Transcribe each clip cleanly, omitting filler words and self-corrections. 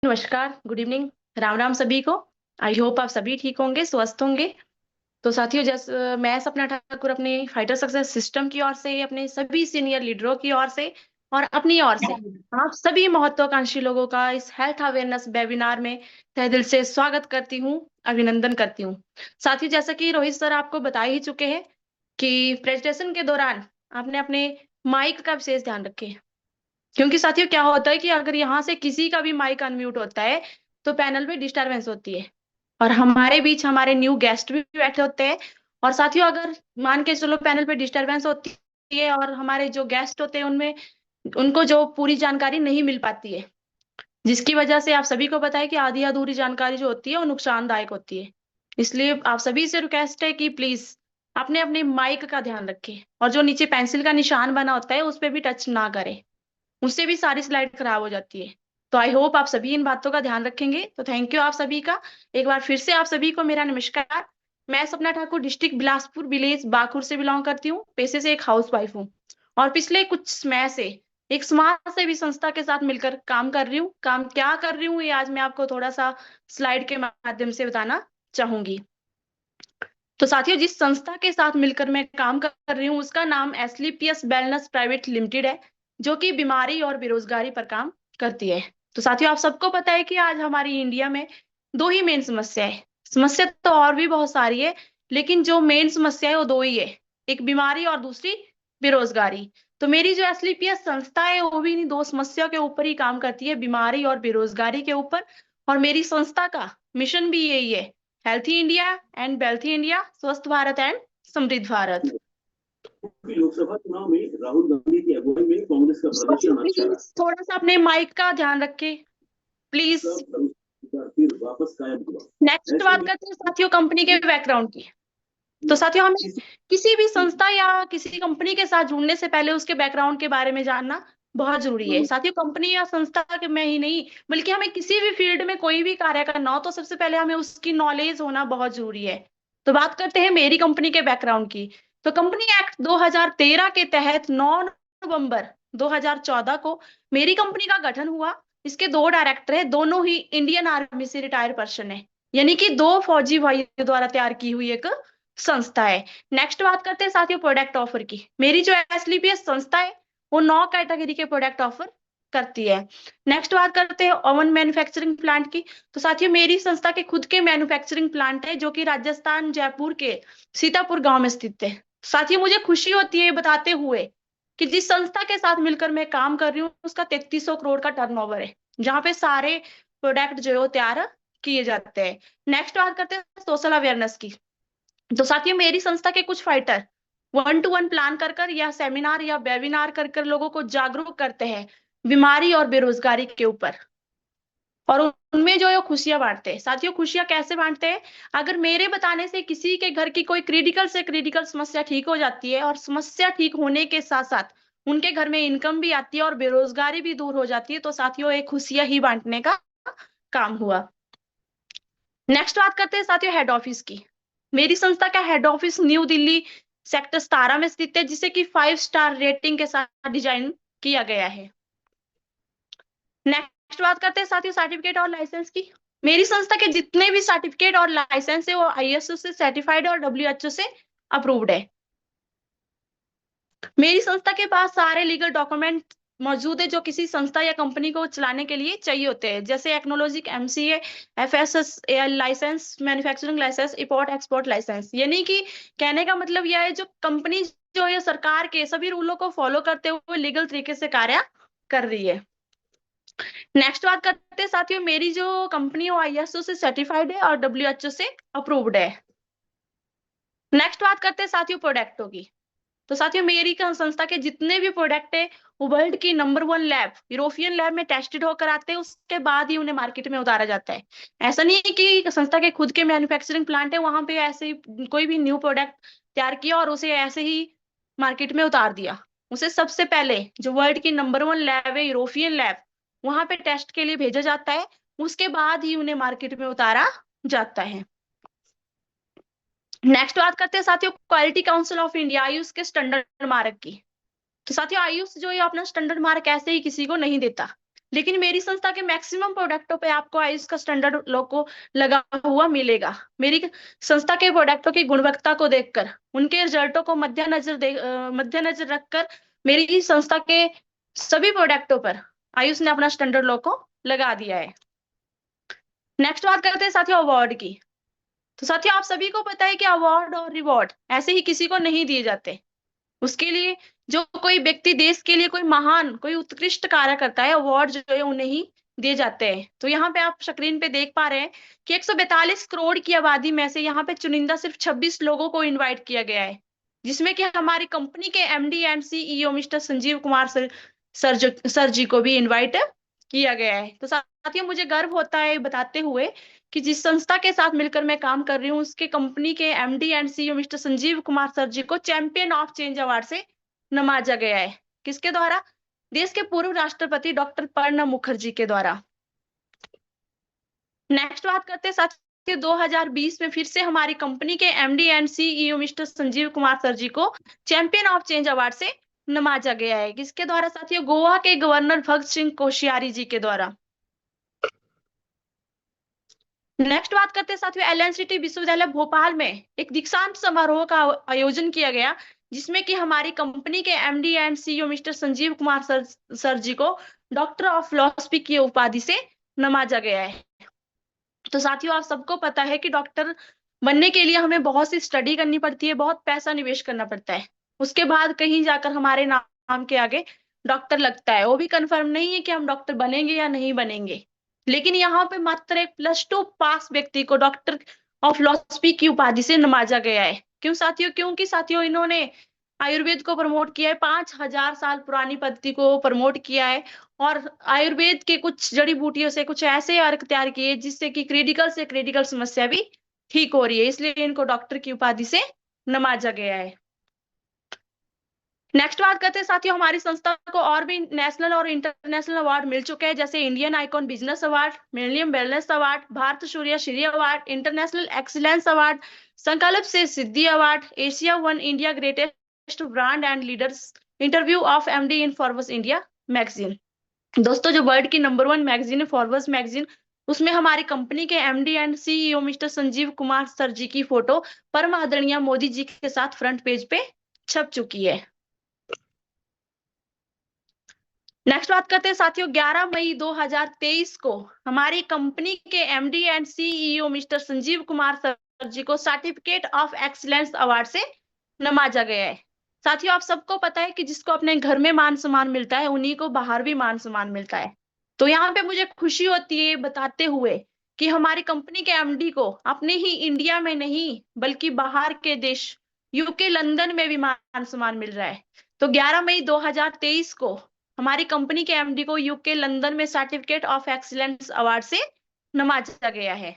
नमस्कार, good evening, Ram Ram सभी को। आई होप आप सभी ठीक होंगे, स्वस्थ होंगे। तो साथियों, जैसे मैं सपना ठाकुर अपने फाइटर सक्सेस सिस्टम की ओर से, अपने सभी सीनियर लीडरों की ओर से और अपनी ओर से आप सभी महत्वाकांक्षी लोगों का इस हेल्थ अवेयरनेस वेबिनार में तहे दिल से स्वागत करती हूँ, अभिनंदन करती हूँ। साथियों, जैसा कि रोहित सर आपको बता ही चुके हैं कि प्रेजेंटेशन के दौरान आपने अपने माइक का विशेष ध्यान रखें, क्योंकि साथियों क्या होता है कि अगर यहाँ से किसी का भी माइक अनम्यूट होता है तो पैनल पे डिस्टरबेंस होती है और हमारे बीच हमारे न्यू गेस्ट भी बैठे होते हैं। और साथियों, अगर मान के चलो पैनल पे डिस्टरबेंस होती है और हमारे जो गेस्ट होते हैं उनमें उनको जो पूरी जानकारी नहीं मिल पाती है, जिसकी वजह से आप सभी को पता है कि आधी अधूरी जानकारी जो होती है वो नुकसानदायक होती है। इसलिए आप सभी से रिक्वेस्ट है कि प्लीज अपने अपने माइक का ध्यान रखें और जो नीचे पेंसिल का निशान बना होता है उस पर भी टच ना करें, उससे भी सारी स्लाइड खराब हो जाती है। तो आई होप आप सभी इन बातों का ध्यान रखेंगे। तो थैंक यू आप सभी का। एक बार फिर से आप सभी को मेरा नमस्कार। मैं सपना ठाकुर डिस्ट्रिक्ट बिलासपुर विलेज बाकुर से बिलोंग करती हूँ, पेशे से एक हाउस वाइफ हूँ और पिछले कुछ समय से एक समाज सेवी संस्था के साथ मिलकर काम कर रही हूँ। काम क्या कर रही हूँ ये आज मैं आपको थोड़ा सा स्लाइड के माध्यम से बताना चाहूंगी। तो साथियों, जिस संस्था के साथ मिलकर मैं काम कर रही हूँ उसका नाम एसलीपीएस वेलनेस प्राइवेट लिमिटेड है, जो कि बीमारी और बेरोजगारी पर काम करती है। तो साथियों, आप सबको पता है कि आज हमारी इंडिया में दो ही मेन समस्या है। समस्या तो और भी बहुत सारी है, लेकिन जो मेन समस्या है वो दो ही है, एक बीमारी और दूसरी बेरोजगारी। तो मेरी जो एसलीपीएस संस्था है वो भी इन दो समस्या के ऊपर ही काम करती है, बीमारी और बेरोजगारी के ऊपर। और मेरी संस्था का मिशन भी यही है, healthy India and wealthy India, स्वस्थ भारत एंड समृद्ध भारत। लोकसभा चुनाव में राहुल गांधी की अगुवाई में कांग्रेस का प्रदर्शन अच्छा रहा। थोड़ा सा अपने माइक का ध्यान रखें प्लीज। फिर वापस कायम हुआ। नेक्स्ट बात करते हैं साथियों कंपनी के बैकग्राउंड की। तो साथियों, हमें किसी भी संस्था या किसी कंपनी के साथ जुड़ने से पहले उसके बैकग्राउंड के बारे में जानना बहुत जरूरी है। साथियों, कंपनी या संस्था के में ही नहीं बल्कि हमें किसी भी फील्ड में कोई भी कार्य करना हो तो सबसे पहले हमें उसकी नॉलेज होना बहुत जरूरी है। तो बात करते हैं मेरी कंपनी के बैकग्राउंड की। तो कंपनी एक्ट 2013 के तहत 9 नवंबर 2014 को मेरी कंपनी का गठन हुआ। इसके दो डायरेक्टर है, दोनों ही इंडियन आर्मी से रिटायर्ड पर्सन है, यानी कि दो फौजी भाइयों द्वारा तैयार की हुई एक संस्था है। नेक्स्ट बात करते हैं साथियों प्रोडक्ट ऑफर की। मेरी जो एसलीपीएस संस्था है वो 9 कैटेगरी के प्रोडक्ट ऑफर करती है। नेक्स्ट बात करते हैं ओवन मैन्युफैक्चरिंग प्लांट की। तो साथियों, मेरी संस्था के खुद के मैन्युफैक्चरिंग प्लांट है जो कि राजस्थान जयपुर के सीतापुर गांव में स्थित है। साथियों, मुझे खुशी होती है बताते हुए कि जिस संस्था के साथ मिलकर मैं काम कर रही हूँ उसका 3300 करोड़ का टर्नओवर है, जहां पे सारे प्रोडक्ट जो है वो तैयार किए जाते हैं। नेक्स्ट बात करते हैं सोशल अवेयरनेस की। तो साथियों, मेरी संस्था के कुछ फाइटर 1-to-1 प्लान कर कर या सेमिनार या वेबिनार कर कर लोगों को जागरूक करते हैं बीमारी और बेरोजगारी के ऊपर, और उनमें जो है खुशियां बांटते हैं। साथियों, खुशियां कैसे बांटते हैं? अगर मेरे बताने से किसी के घर की कोई क्रिटिकल से क्रिटिकल समस्या ठीक हो जाती है और समस्या ठीक होने के साथ साथ उनके घर में इनकम भी आती है और बेरोजगारी भी दूर हो जाती है, तो साथियों एक खुशियां ही बांटने का काम हुआ। नेक्स्ट बात करते हैं साथियों हेड ऑफिस की। मेरी संस्था का head office new Delhi sector 17 में स्थित है, जिसे कि 5 स्टार रेटिंग के साथ डिजाइन किया गया है। नेक्स्ट बात करते हैं साथियों सर्टिफिकेट और लाइसेंस की। मेरी संस्था के जितने भी सर्टिफिकेट और लाइसेंस है वो आईएसओ से सर्टिफाइड और डब्ल्यूएचओ से अप्रूव्ड है। मेरी संस्था के पास सारे लीगल डॉक्यूमेंट मौजूद है जो किसी संस्था या कंपनी को चलाने के लिए चाहिए होते हैं, जैसे एक्नोलॉजिक MCA, FSSAI license, manufacturing license, import export license. यानी कि कहने का मतलब यह है जो कंपनी जो है सरकार के सभी रूलों को फॉलो करते हुए लीगल तरीके से कार्य कर रही है। नेक्स्ट बात करते हैं साथियों, मेरी जो कंपनी है आईएसओ से सर्टिफाइड है और डब्ल्यूएचओ से अप्रूव्ड है। नेक्स्ट बात करते हैं साथियों प्रोडक्टों की। तो साथियों, मेरी संस्था के जितने भी प्रोडक्ट है वो वर्ल्ड की नंबर 1 लैब यूरोपियन लैब में टेस्टेड होकर आते हैं, उसके बाद ही उन्हें मार्केट में उतारा जाता है। ऐसा नहीं है कि संस्था के खुद के मैन्युफैक्चरिंग प्लांट है वहां पे ऐसे ही कोई भी न्यू प्रोडक्ट तैयार किया और उसे ऐसे ही मार्केट में उतार दिया। उसे सबसे पहले जो वर्ल्ड की नंबर 1 लैब है यूरोपियन लैब, वहां पे टेस्ट के लिए भेजा जाता है, उसके बाद ही उन्हें मार्केट में उतारा जाता है। नेक्स्ट बात करते हैं साथियों quality council of India Ayush के स्टैंडर्ड मार्क की। तो साथियों, आयुष जो है अपना स्टैंडर्ड मार्क ऐसे ही किसी को नहीं देता। लेकिन मेरी संस्था के मैक्सिमम प्रोडक्टों पे आपको आयुष का स्टैंडर्ड लोगो लगा हुआ मिलेगा। मेरी संस्था के प्रोडक्टों की गुणवत्ता को देखकर, उनके रिजल्टों को मद्देनजर रखकर मेरी संस्था के सभी प्रोडक्टों पर आयुष ने अपना स्टैंडर्ड लोगो लगा दिया है। नेक्स्ट बात करते हैं साथियों अवार्ड की। तो साथियों आप सभी को पता है कि अवार्ड और रिवॉर्ड ऐसे ही किसी को नहीं दिए जाते। उसके लिए जो कोई व्यक्ति देश के लिए कोई महान कोई उत्कृष्ट कार्य करता है, अवार्ड जो है उन्हें ही दिए जाते हैं। तो यहाँ पे आप स्क्रीन पे देख पा रहे हैं कि 142 करोड़ की आबादी में से यहाँ पे चुनिंदा सिर्फ 26 लोगों को इनवाइट किया गया है, जिसमें कि हमारी कंपनी के MD and CEO mister Sanjeev Kumar sir ji को भी इनवाइट किया गया है। तो साथियों मुझे गर्व होता है बताते हुए कि जिस संस्था के साथ मिलकर मैं काम कर रही हूँ, उसके कंपनी के MD and CEO mister Sanjeev Kumar sir ji को चैंपियन ऑफ चेंज अवार्ड से नवाजा गया है। किसके द्वारा? देश के पूर्व राष्ट्रपति डॉक्टर प्रणब मुखर्जी के द्वारा। नेक्स्ट बात करते हैं साथियों 2020 में फिर से हमारी कंपनी के MD and CEO mister Sanjeev Kumar sir ji को चैंपियन ऑफ चेंज अवार्ड से नवाजा गया है। किसके द्वारा साथियों? गोवा के गवर्नर भगत सिंह कोश्यारी जी के द्वारा। नेक्स्ट बात करते हैं साथियों एलएनसीटी विश्वविद्यालय भोपाल में एक दीक्षांत समारोह का आयोजन किया गया, जिसमें कि हमारी कंपनी के MD and CEO mister Sanjeev Kumar sir ji को डॉक्टर ऑफ फिलोसफी की उपाधि से नवाजा गया है। तो साथियों आप सबको पता है कि डॉक्टर बनने के लिए हमें बहुत सी स्टडी करनी पड़ती है, बहुत पैसा निवेश करना पड़ता है। उसके बाद कहीं जाकर हमारे नाम के आगे डॉक्टर लगता है। वो भी कंफर्म नहीं है कि हम डॉक्टर बनेंगे या नहीं बनेंगे। लेकिन यहाँ पे मात्र एक +2 पास व्यक्ति को डॉक्टर ऑफ फिलोसफी की उपाधि से नवाजा गया है। क्यों साथियों? क्योंकि साथियों इन्होंने आयुर्वेद को प्रमोट किया है, 5000 साल पुरानी पद्धति को प्रमोट किया है और आयुर्वेद के कुछ जड़ी बूटियों से कुछ ऐसे अर्क तैयार किए जिससे कि क्रिटिकल से क्रिटिकल समस्या भी ठीक हो रही है, इसलिए इनको डॉक्टर की उपाधि से नवाजा गया है। नेक्स्ट बात करते हैं साथियों हमारी संस्था को और भी नेशनल और इंटरनेशनल अवार्ड मिल चुके हैं, जैसे Indian icon business award, millennium wellness award, Bharat Surya Shri award, international excellence award, Sankalp से Siddhi award, Asia one India greatest brand and leaders, interview of MD in Forbes India magazine. दोस्तों जो वर्ल्ड की नंबर 1 मैगजीन है फॉरवर्स magazine, उसमें हमारी कंपनी के MD and CEO mister Sanjeev Kumar sir ji की photo परम आदरणीय मोदी जी के साथ फ्रंट पेज पे छप चुकी है। नेक्स्ट बात करते हैं साथियों 11 मई 2023 को हमारी कंपनी के MD and CEO mister Sanjeev Kumar sir ji को सर्टिफिकेट ऑफ एक्सीलेंस अवार्ड से नवाजा गया है। साथियों आप सबको पता है कि जिसको अपने घर में मान सम्मान मिलता है, उन्हीं को बाहर भी मान सम्मान मिलता है। तो यहाँ पे मुझे खुशी होती है बताते हुए कि हमारी कंपनी के एमडी को अपने ही इंडिया में नहीं बल्कि बाहर के देश यूके लंदन में भी मान सम्मान मिल रहा है। तो 11 मई 2023 को हमारी कंपनी के एमडी को यूके लंदन में सर्टिफिकेट ऑफ एक्सीलेंस अवार्ड से नवाजा गया है।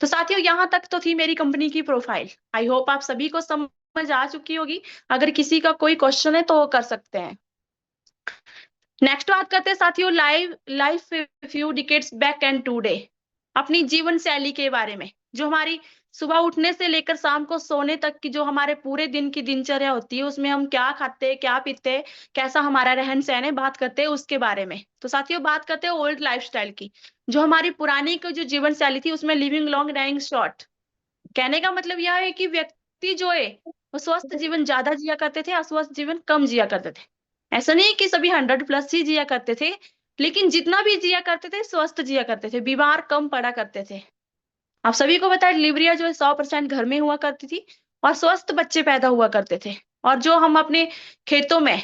तो साथियों यहाँ तक तो थी मेरी कंपनी की प्रोफाइल। आई होप आप सभी को समझ आ चुकी होगी। अगर किसी का कोई क्वेश्चन है तो वो कर सकते हैं। नेक्स्ट बात करते हैं साथियों life few decades back and today, अपनी जीवन शैली के बारे में। जो हमारी सुबह उठने से लेकर शाम को सोने तक की जो हमारे पूरे दिन की दिनचर्या होती है, उसमें हम क्या खाते हैं, क्या पीते हैं, कैसा हमारा रहन सहन है, बात करते हैं उसके बारे में। तो साथियों बात करते हैं ओल्ड लाइफस्टाइल की। जो हमारी पुरानी की जो जीवन शैली थी उसमें लिविंग लॉन्ग डाइंग शॉर्ट, कहने का मतलब यह है कि व्यक्ति जो है वो स्वस्थ जीवन ज्यादा जिया करते थे, अस्वस्थ जीवन कम जिया करते थे। ऐसा नहीं कि सभी 100+ ही जिया करते थे, लेकिन जितना भी जिया करते थे स्वस्थ जिया करते थे, बीमार कम पड़ा करते थे। आप सभी को पता है डिलीवरियां जो है 100% घर में हुआ करती थी और स्वस्थ बच्चे पैदा हुआ करते थे। और जो हम अपने खेतों में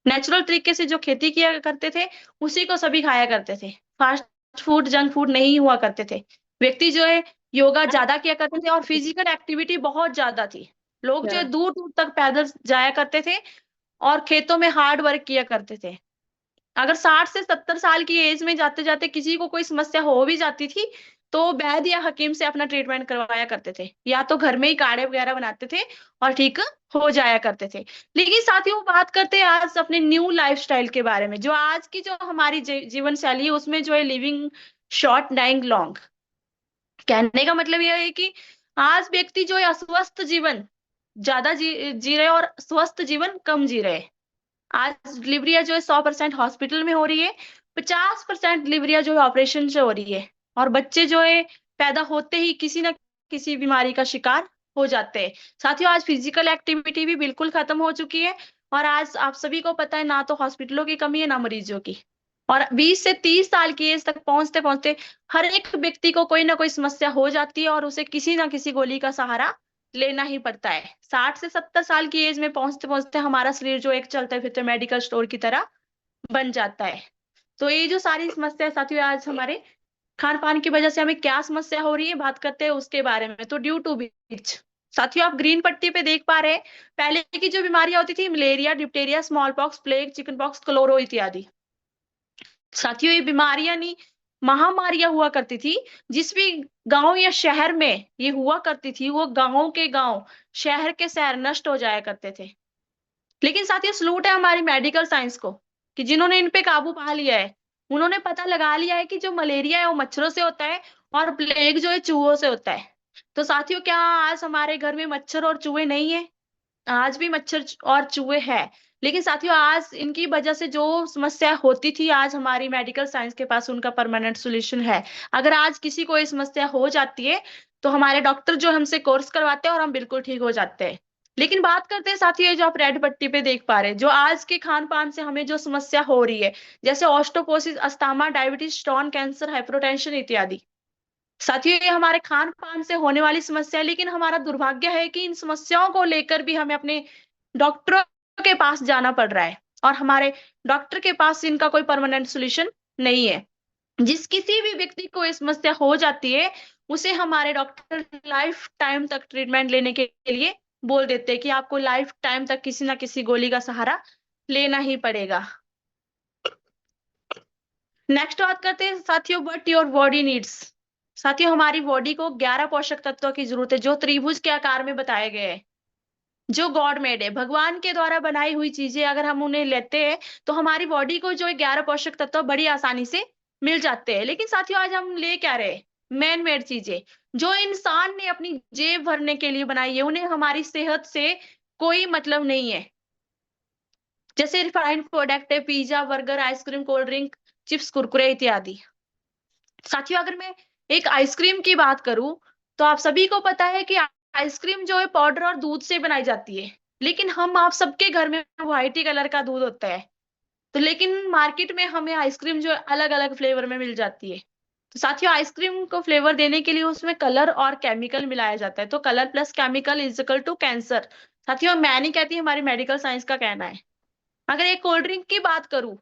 नेचुरल तरीके से जो खेती किया करते थे उसी को सभी खाया करते थे। फास्ट फूड जंक फूड नहीं हुआ करते थे। व्यक्ति जो है योगा ज्यादा किया करते थे और फिजिकल एक्टिविटी बहुत ज्यादा थी। लोग जो है दूर दूर तक पैदल जाया करते थे और खेतों में हार्ड वर्क किया करते थे। अगर 60 से 70 साल की एज में जाते जाते किसी को कोई समस्या हो भी जाती थी तो वैद्य या हकीम से अपना ट्रीटमेंट करवाया करते थे, या तो घर में ही काढ़े वगैरह बनाते थे और ठीक हो जाया करते थे। लेकिन साथियों बात करते हैं आज अपने न्यू लाइफस्टाइल के बारे में। जो आज की जो हमारी जीवन शैली है उसमें जो है लिविंग शॉर्ट डाइंग लॉन्ग, कहने का मतलब यह है कि आज व्यक्ति जो है अस्वस्थ जीवन ज्यादा जी रहे और स्वस्थ जीवन कम जी रहे। आज डिलीवरियां जो है 100% हॉस्पिटल में हो रही है, 50% डिलीवरियां जो है ऑपरेशन से हो रही है, और बच्चे जो है पैदा होते ही किसी ना किसी बीमारी का शिकार हो जाते हैं। साथियों, आज फिजिकल एक्टिविटी भी बिल्कुल खत्म हो चुकी है, और आज आप सभी को पता है ना तो हॉस्पिटलों की कमी है ना मरीजों की। और 20 से 30 साल की एज तक पहुंचते पहुंचते हर एक व्यक्ति को कोई ना कोई समस्या हो जाती है, और उसे किसी ना किसी गोली का सहारा लेना ही पड़ता है। 60 से 70 साल की एज में पहुंचते पहुंचते हमारा शरीर जो एक चलते फिरते मेडिकल स्टोर की तरह बन जाता है। तो ये जो सारी समस्या है साथियों, आज हमारे खान पान की वजह से हमें क्या समस्या हो रही है, बात करते हैं उसके बारे में। तो ड्यू टू बीच, साथियों आप ग्रीन पट्टी पे देख पा रहे हैं, पहले की जो बीमारियां होती थी, malaria, Diptera, small pox, plague, chicken pox, chloro इत्यादि। साथियों, ये बीमारियां नहीं, महामारियां हुआ करती थी। जिस भी गांव या शहर में ये हुआ करती थी, वो गांव के गांव, शहर के शहर नष्ट हो जाया करते थे। लेकिन साथियों, सलूट है हमारी मेडिकल साइंस को कि जिन्होंने इन पे काबू पा लिया है। उन्होंने पता लगा लिया है कि जो मलेरिया है वो मच्छरों से होता है, और प्लेग जो है चूहों से होता है। तो साथियों, क्या आज हमारे घर में मच्छर और चूहे नहीं है? आज भी मच्छर और चूहे हैं। लेकिन साथियों, आज इनकी वजह से जो समस्या होती थी, आज हमारी मेडिकल साइंस के पास उनका परमानेंट सॉल्यूशन है। अगर आज किसी को ये समस्या हो जाती है, तो हमारे डॉक्टर जो हमसे कोर्स करवाते हैं और हम बिल्कुल ठीक हो जाते हैं। लेकिन बात करते हैं साथियों, ये जो आप रेड पट्टी पे देख पा रहे हैं, जो आज के खान पान से हमें जो समस्या हो रही है, जैसे osteoporosis, asthma, diabetes, stone cancer, hypertension इत्यादि। साथियों, ये हमारे खान पान से होने वाली समस्या है, लेकिन हमारा दुर्भाग्य है कि इन समस्याओं को लेकर भी हमें अपने डॉक्टरों के पास जाना पड़ रहा है, और हमारे डॉक्टर के पास इनका कोई परमानेंट सॉल्यूशन नहीं है। जिस किसी भी व्यक्ति को ये समस्या हो जाती है, उसे हमारे डॉक्टर लाइफ टाइम तक ट्रीटमेंट लेने के लिए बोल देते हैं कि आपको लाइफ टाइम तक किसी ना किसी गोली का सहारा लेना ही पड़ेगा। नेक्स्ट बात करते हैं साथियों, व्हाट योर बॉडी नीड्स। साथियों, हमारी बॉडी को 11 पोषक तत्वों की जरूरत है, जो त्रिभुज के आकार में बताए गए हैं, जो गॉड मेड है, भगवान के द्वारा बनाई हुई चीजें अगर हम उन्हें लेते हैं, तो हमारी बॉडी को जो 11 पोषक तत्व बड़ी आसानी से मिल जाते हैं। लेकिन साथियों, आज हम ले क्या रहे? मैन मेड चीजें, जो इंसान ने अपनी जेब भरने के लिए बनाई है, उन्हें हमारी सेहत से कोई मतलब नहीं है। जैसे रिफाइंड प्रोडक्ट है, pizza, burger, ice cream, cold drink, chips, Kurkure इत्यादि। साथियों, अगर मैं एक आइसक्रीम की बात करूं, तो आप सभी को पता है कि आइसक्रीम जो है पाउडर और दूध से बनाई जाती है। लेकिन हम आप सबके घर में व्हाइट ही कलर का दूध होता है। तो लेकिन मार्केट में हमें आइसक्रीम जो है अलग अलग फ्लेवर में मिल जाती है। तो साथियों, आइसक्रीम को फ्लेवर देने के लिए उसमें कलर और केमिकल मिलाया जाता है। तो colour plus chemical is equal to cancer. साथियों, मैं नहीं कहती, हमारी मेडिकल साइंस का कहना है। अगर एक कोल्ड ड्रिंक की बात करूं,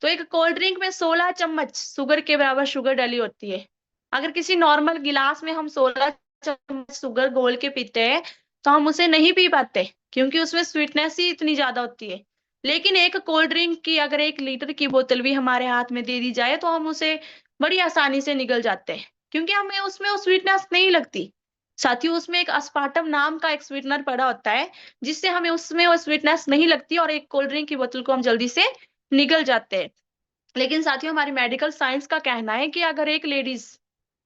तो एक कोल्ड ड्रिंक में 16 चम्मच शुगर के बराबर शुगर डली होती है। अगर किसी नॉर्मल गिलास में हम 16 चम्मच शुगर घोल के पीते हैं, तो हम उसे नहीं पी पाते, क्योंकि उसमें स्वीटनेस ही इतनी ज्यादा होती है। लेकिन एक कोल्ड ड्रिंक की अगर 1 लीटर की बोतल भी हमारे हाथ में दे दी जाए, तो हम उसे बड़ी आसानी से निगल जाते हैं, क्योंकि हमें उसमें वो स्वीटनेस नहीं लगती। साथियों, उसमें एक अस्पार्टम नाम का एक स्वीटनर पड़ा होता है, जिससे हमें उसमें वो स्वीटनेस नहीं लगती, और एक कोल्ड ड्रिंक की बोतल को हम जल्दी से निगल जाते हैं। लेकिन साथियों, हमारी मेडिकल साइंस का कहना है कि अगर एक लेडीज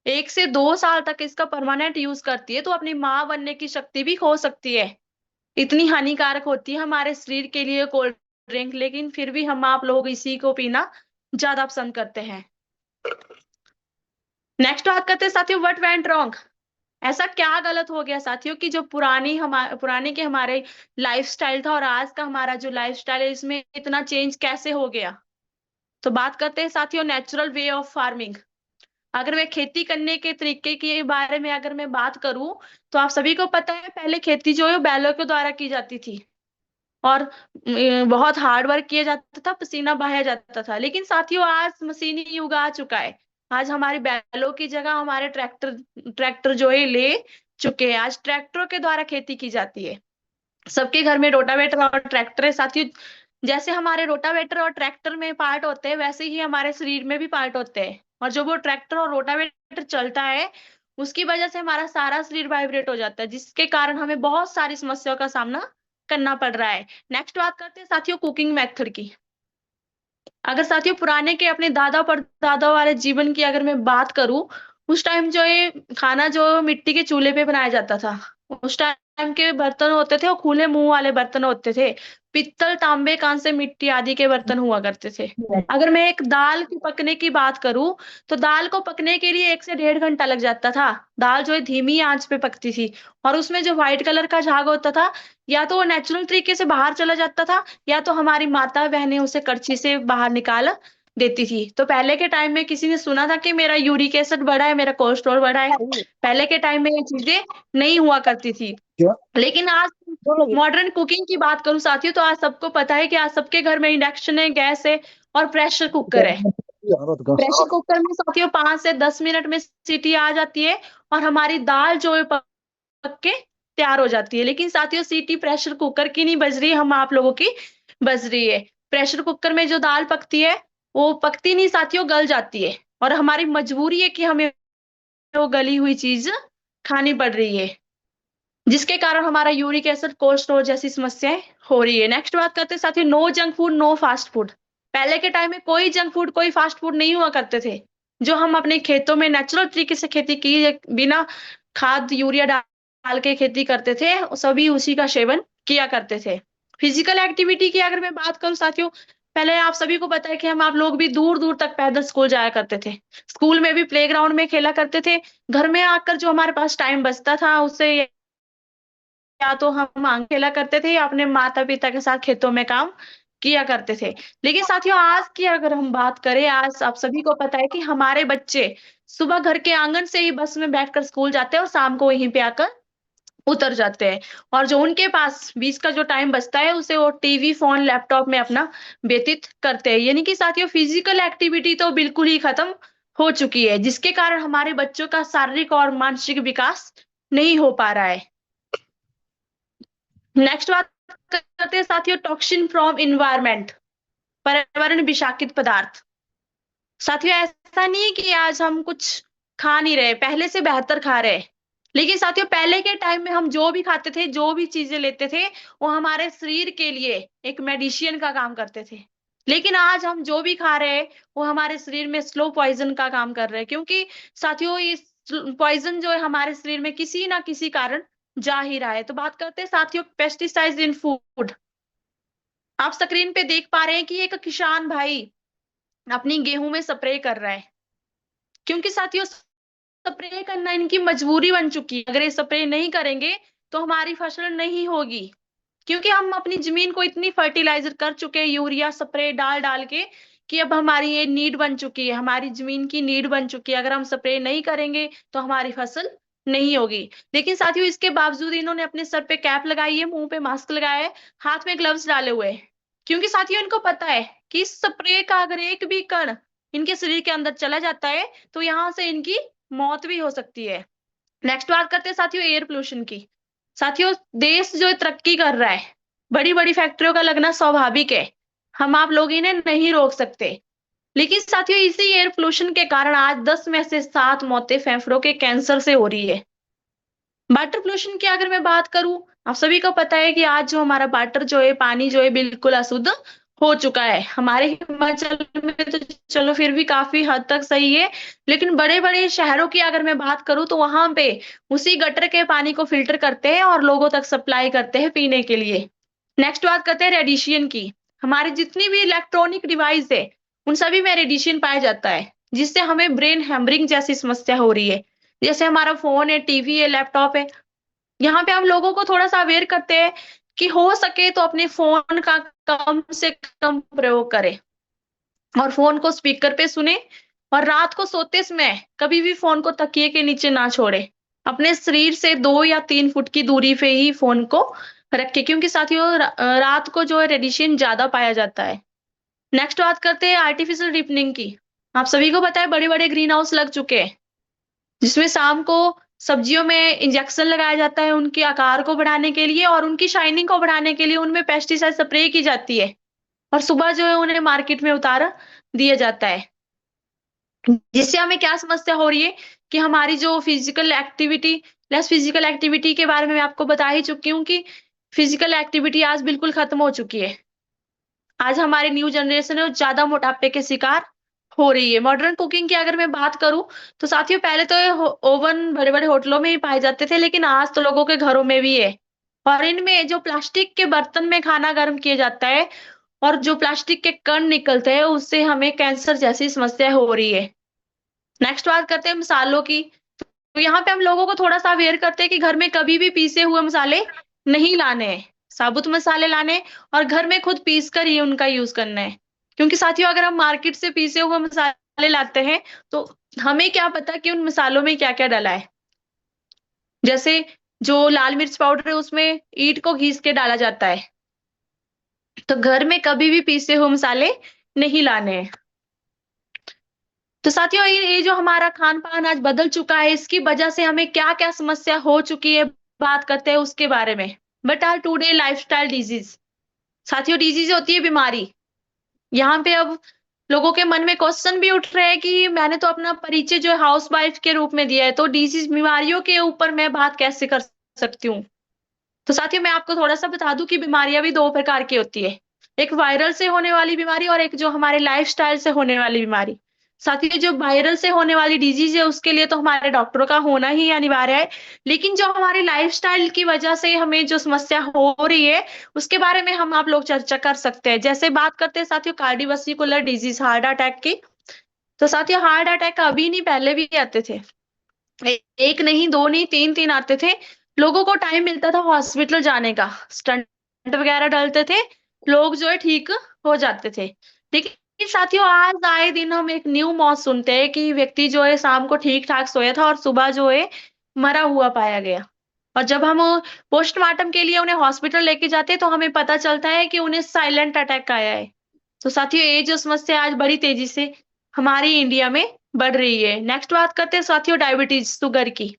1 से 2 साल तक इसका परमानेंट यूज करती है, तो अपनी माँ बनने की शक्ति भी खो सकती है। इतनी हानिकारक होती है हमारे शरीर के लिए कोल्ड ड्रिंक, लेकिन फिर भी हम आप लोग इसी को पीना ज्यादा पसंद करते हैं। नेक्स्ट बात करते हैं साथियों, व्हाट वेंट रॉन्ग। ऐसा क्या गलत हो गया साथियों, कि जो पुराने के हमारे लाइफस्टाइल था, और आज का हमारा जो लाइफस्टाइल है, इसमें इतना चेंज कैसे हो गया? तो बात करते हैं साथियों, नेचुरल वे ऑफ फार्मिंग। अगर मैं खेती करने के तरीके के बारे में अगर मैं बात करूं, तो आप सभी को पता है पहले खेती जो है बैलों के द्वारा की जाती थी, और बहुत हार्ड वर्क किया जाता था, पसीना बहाया जाता था। लेकिन साथियों, आज मशीनी युग आ चुका है। आज हमारी बैलों की जगह हमारे ट्रैक्टर ट्रैक्टर जो है ले चुके हैं। आज ट्रैक्टरों के द्वारा खेती की जाती है। सबके घर में रोटावेटर और ट्रैक्टर है साथियों। जैसे हमारे रोटावेटर और ट्रैक्टर में पार्ट होते हैं, वैसे ही हमारे शरीर में भी पार्ट होते हैं। और जब वो ट्रैक्टर और रोटावेटर चलता है, उसकी वजह से हमारा सारा शरीर वाइब्रेट हो जाता है, जिसके कारण हमें बहुत सारी समस्याओं का सामना करना पड़ रहा है। नेक्स्ट बात करते हैं साथियों, कुकिंग मेथड की। अगर साथियों पुराने के अपने दादा परदादा वाले जीवन की अगर मैं बात करूं, उस टाइम जो ये खाना जो मिट्टी के चूल्हे पे बनाया जाता था, उस टाइम के बर्तन होते थे वो खुले मुंह वाले बर्तन होते थे। पित्तल, तांबे, कांसे, मिट्टी आदि के बर्तन हुआ करते थे। अगर मैं एक दाल की पकने की बात करूं, तो दाल को पकने के लिए 1 से 1.5 घंटा लग जाता था। दाल जो है धीमी आंच पे पकती थी, और उसमें जो व्हाइट कलर का झाग होता था, या तो वो नेचुरल तरीके से बाहर चला जाता था, या तो हमारी माता बहनें उसे करछी से बाहर निकाल देती थी। तो पहले के टाइम में किसी ने सुना था कि मेरा यूरिक एसिड बढ़ा है, मेरा कोलेस्ट्रॉल बढ़ा है, पहले के टाइम में ये चीजें नहीं हुआ करती थी। लेकिन आज मॉडर्न कुकिंग की बात करूं साथियों, तो आज सबको पता है कि आज सबके घर में इंडक्शन है, गैस है और प्रेशर कुकर है। प्रेशर कुकर में साथियों 5 से 10 मिनट में सीटी आ जाती है, और हमारी दाल जो है पक के तैयार हो जाती है। लेकिन साथियों सीटी प्रेशर कुकर की नहीं बज रही, हम आप लोगों की बज रही है। प्रेशर कुकर में जो दाल पकती है, वो पकती नहीं साथियों, गल जाती है, और हमारी मजबूरी है कि हमें वो गली हुई चीज खानी पड़ रही है, जिसके कारण हमारा यूरिक एसिड, कोलेस्ट्रॉल जैसी समस्याएं हो रही है। नेक्स्ट बात करते हैं साथियों, no junk food, no fast food. पहले के टाइम में कोई जंक फूड, कोई फास्ट फूड नहीं हुआ करते थे। जो हम अपने खेतों में नेचुरल तरीके से खेती की, बिना खाद यूरिया डाल के खेती करते थे, सभी उसी का सेवन किया करते थे। फिजिकल एक्टिविटी की अगर मैं बात करूं साथियों, पहले आप सभी को पता है कि हम आप लोग भी दूर दूर तक पैदल स्कूल जाया करते थे। स्कूल में भी प्लेग्राउंड में खेला करते थे। घर में आकर जो हमारे पास टाइम बचता था, उससे या तो हम आंख खेला करते थे, या अपने माता पिता के साथ खेतों में काम किया करते थे। लेकिन साथियों आज की अगर हम बात करें, आज आप सभी को पता है कि हमारे बच्चे सुबह घर के आंगन से ही बस में बैठकर स्कूल जाते हैं, और शाम को वहीं पे आकर उतर जाते हैं। और जो उनके पास बीच का जो टाइम बचता है, उसे वो टीवी, फोन, लैपटॉप में अपना व्यतीत करते हैं। यानी कि साथियों फिजिकल एक्टिविटी तो बिल्कुल ही खत्म हो चुकी है, जिसके कारण हमारे बच्चों का शारीरिक और मानसिक विकास नहीं हो पा रहा है। नेक्स्ट बात करते हैं साथियों, टॉक्सिन फ्रॉम इन्वायरमेंट, पर्यावरण विषाकित पदार्थ। साथियों ऐसा नहीं है कि आज हम कुछ खा नहीं रहे, पहले से बेहतर खा रहे हैं। लेकिन साथियों पहले के टाइम में हम जो भी खाते थे, जो भी चीजें लेते थे, वो हमारे शरीर के लिए एक मेडिसिन का काम करते थे। लेकिन आज हम जो भी खा रहे हैं, वो हमारे शरीर में स्लो पॉइजन का काम कर रहे हैं, क्योंकि साथियों इस पॉइजन जो है हमारे शरीर में किसी ना किसी कारण जा ही रहा है। तो बात करते हैं साथियों पेस्टिसाइड्स इन फूड। आप स्क्रीन पे देख पा रहे हैं कि एक किसान भाई अपनी गेहूं में स्प्रे कर रहा है, क्योंकि साथियों स्प्रे करना इनकी मजबूरी बन चुकी है। अगर ये स्प्रे नहीं करेंगे तो हमारी फसल नहीं होगी, क्योंकि हम अपनी जमीन को इतनी फर्टिलाइजर कर चुके हैं, यूरिया स्प्रे डाल डाल के, कि अब हमारी ये नीड बन चुकी है, हमारी जमीन की नीड बन चुकी है। अगर हम स्प्रे नहीं करेंगे तो हमारी फसल नहीं होगी। लेकिन साथियों इसके बावजूद इन्होंने अपने सर पे कैप लगाई है, मुंह पे मास्क लगाया है, हाथ में ग्लव्स डाले हुए हैं, क्योंकि साथियों इनको पता है कि इस स्प्रे का अगर एक भी कण इनके शरीर के अंदर चला जाता है, तो यहाँ से इनकी मौत भी हो सकती है। नेक्स्ट बात करते हैं साथियों एयर पोल्यूशन की। साथियों देश जो तरक्की कर रहा है, बड़ी बड़ी फैक्ट्रियों का लगना स्वाभाविक है, हम आप लोग इन्हें नहीं रोक सकते। लेकिन साथियों इसी एयर पोल्यूशन के कारण आज 10 में से 7 मौतें फेफड़ों के कैंसर से हो रही है। वाटर पोल्यूशन की अगर मैं बात करूं, आप सभी को पता है कि आज जो हमारा वाटर जो है, पानी जो है, बिल्कुल अशुद्ध हो चुका है। हमारे हिमाचल में तो चलो फिर भी काफी हद तक सही है, लेकिन बड़े बड़े शहरों की अगर मैं बात करूं, तो वहां पे उसी गटर के पानी को फिल्टर करते हैं और लोगों तक सप्लाई करते हैं पीने के लिए। नेक्स्ट बात करते हैं रेडिएशन की। हमारी जितनी भी इलेक्ट्रॉनिक डिवाइस है, उन सभी में रेडिएशन पाया जाता है, जिससे हमें ब्रेन हैमरिंग जैसी समस्या हो रही है। जैसे हमारा फोन है, टीवी है, लैपटॉप है, यहाँ पे हम लोगों को थोड़ा सा अवेयर करते हैं कि हो सके तो अपने फोन का कम से कम प्रयोग करें, और फोन को स्पीकर पे सुने, और रात को सोते समय कभी भी फोन को तकिए के नीचे ना छोड़े। अपने शरीर से 2 या 3 फुट की दूरी पे ही फोन को रखे, क्योंकि साथियों रात को जो है रेडिएशन ज्यादा पाया जाता है। नेक्स्ट बात करते हैं आर्टिफिशियल डिपनिंग की। आप सभी को पता है बड़े बड़े ग्रीन हाउस लग चुके हैं, जिसमें शाम को सब्जियों में इंजेक्शन लगाया जाता है उनके आकार को बढ़ाने के लिए, और उनकी शाइनिंग को बढ़ाने के लिए उनमें पेस्टिसाइड स्प्रे की जाती है, और सुबह जो है उन्हें मार्केट में उतार दिया जाता है। जिससे हमें क्या समस्या हो रही है कि हमारी जो physical activity, less physical activity के बारे में मैं आपको बता ही चुकी हूँ कि फिजिकल एक्टिविटी आज बिल्कुल खत्म हो चुकी है। आज हमारी न्यू जनरेशन है वो ज्यादा मोटापे के शिकार हो रही है। मॉडर्न कुकिंग की अगर मैं बात करूं, तो साथियों पहले तो ये ओवन बड़े बड़े होटलों में ही पाए जाते थे, लेकिन आज तो लोगों के घरों में भी है। और इनमें जो प्लास्टिक के बर्तन में खाना गर्म किया जाता है और जो प्लास्टिक के कण निकलते हैं, उससे हमें कैंसर जैसी समस्या हो रही है। नेक्स्ट बात करते हैं मसालों की। तो यहाँ पे हम लोगों को थोड़ा-सा अवेयर करते हैं कि घर में कभी भी पीसे हुए मसाले नहीं लाने हैं। साबुत मसाले लाने हैं और घर में खुद पीस कर ही उनका यूज़ करना है। क्योंकि साथियों अगर हम मार्केट से पीसे हुए मसाले लाते हैं, तो हमें क्या पता कि उन मसालों में क्या-क्या डला है। जैसे जो लाल मिर्च पाउडर है उसमें ईंट को घिस के डाला जाता है। तो घर में कभी भी पीसे हुए मसाले नहीं लाने हैं। तो साथियों ये जो हमारा खान-पान आज बदल चुका है, इसकी वजह से हमें क्या-क्या समस्या हो चुकी है, बात करते हैं उसके बारे में। But are today lifestyle disease. साथियों डिजीज़ होती है बीमारी। यहाँ पे अब लोगों के मन में क्वेश्चन भी उठ रहे हैं कि मैंने तो अपना परिचय जो है हाउसवाइफ के रूप में दिया है, तो डिजीज़ बीमारियों के ऊपर मैं बात कैसे कर सकती हूँ? तो साथियों मैं आपको थोड़ा-सा बता दूँ कि बीमारियाँ भी 2 प्रकार की होती है। एक वायरल से होने वाली बीमारी और एक जो हमारे लाइफ़स्टाइल से होने वाली बीमारी। साथियों जो वायरल से होने वाली डिज़ीज़ है उसके लिए तो हमारे डॉक्टरों का होना ही अनिवार्य है। लेकिन जो हमारे लाइफ़स्टाइल की वज़ह से हमें जो समस्या हो रही है, उसके बारे में हम आप लोग चर्चा कर सकते हैं। जैसे बात करते हैं साथियों कार्डियोवैस्कुलर डिज़ीज़ हार्ट अटैक की। तो साथियों हार्ट अटैक अभी नहीं पहले भी आते थे। 1 नहीं, 2 नहीं, 3-3 आते थे। लोगों को टाइम मिलता था हॉस्पिटल जाने का, स्टंट वगैरह डलते थे, लोग जो है ठीक हो जाते थे। लेकिन साथियों आज आए दिन हम एक न्यू मौत सुनते हैं कि व्यक्ति जो है शाम को ठीक-ठाक सोया था और सुबह जो है मरा हुआ पाया गया। और जब हम पोस्टमार्टम के लिए उन्हें हॉस्पिटल लेके जाते हैं तो हमें पता चलता है कि उन्हें साइलेंट अटैक आया है। तो साथियों ये जो समस्या आज बड़ी तेज़ी से हमारी इंडिया में बढ़ रही है। नेक्स्ट बात करते हैं साथियों डायबिटीज़, शुगर की।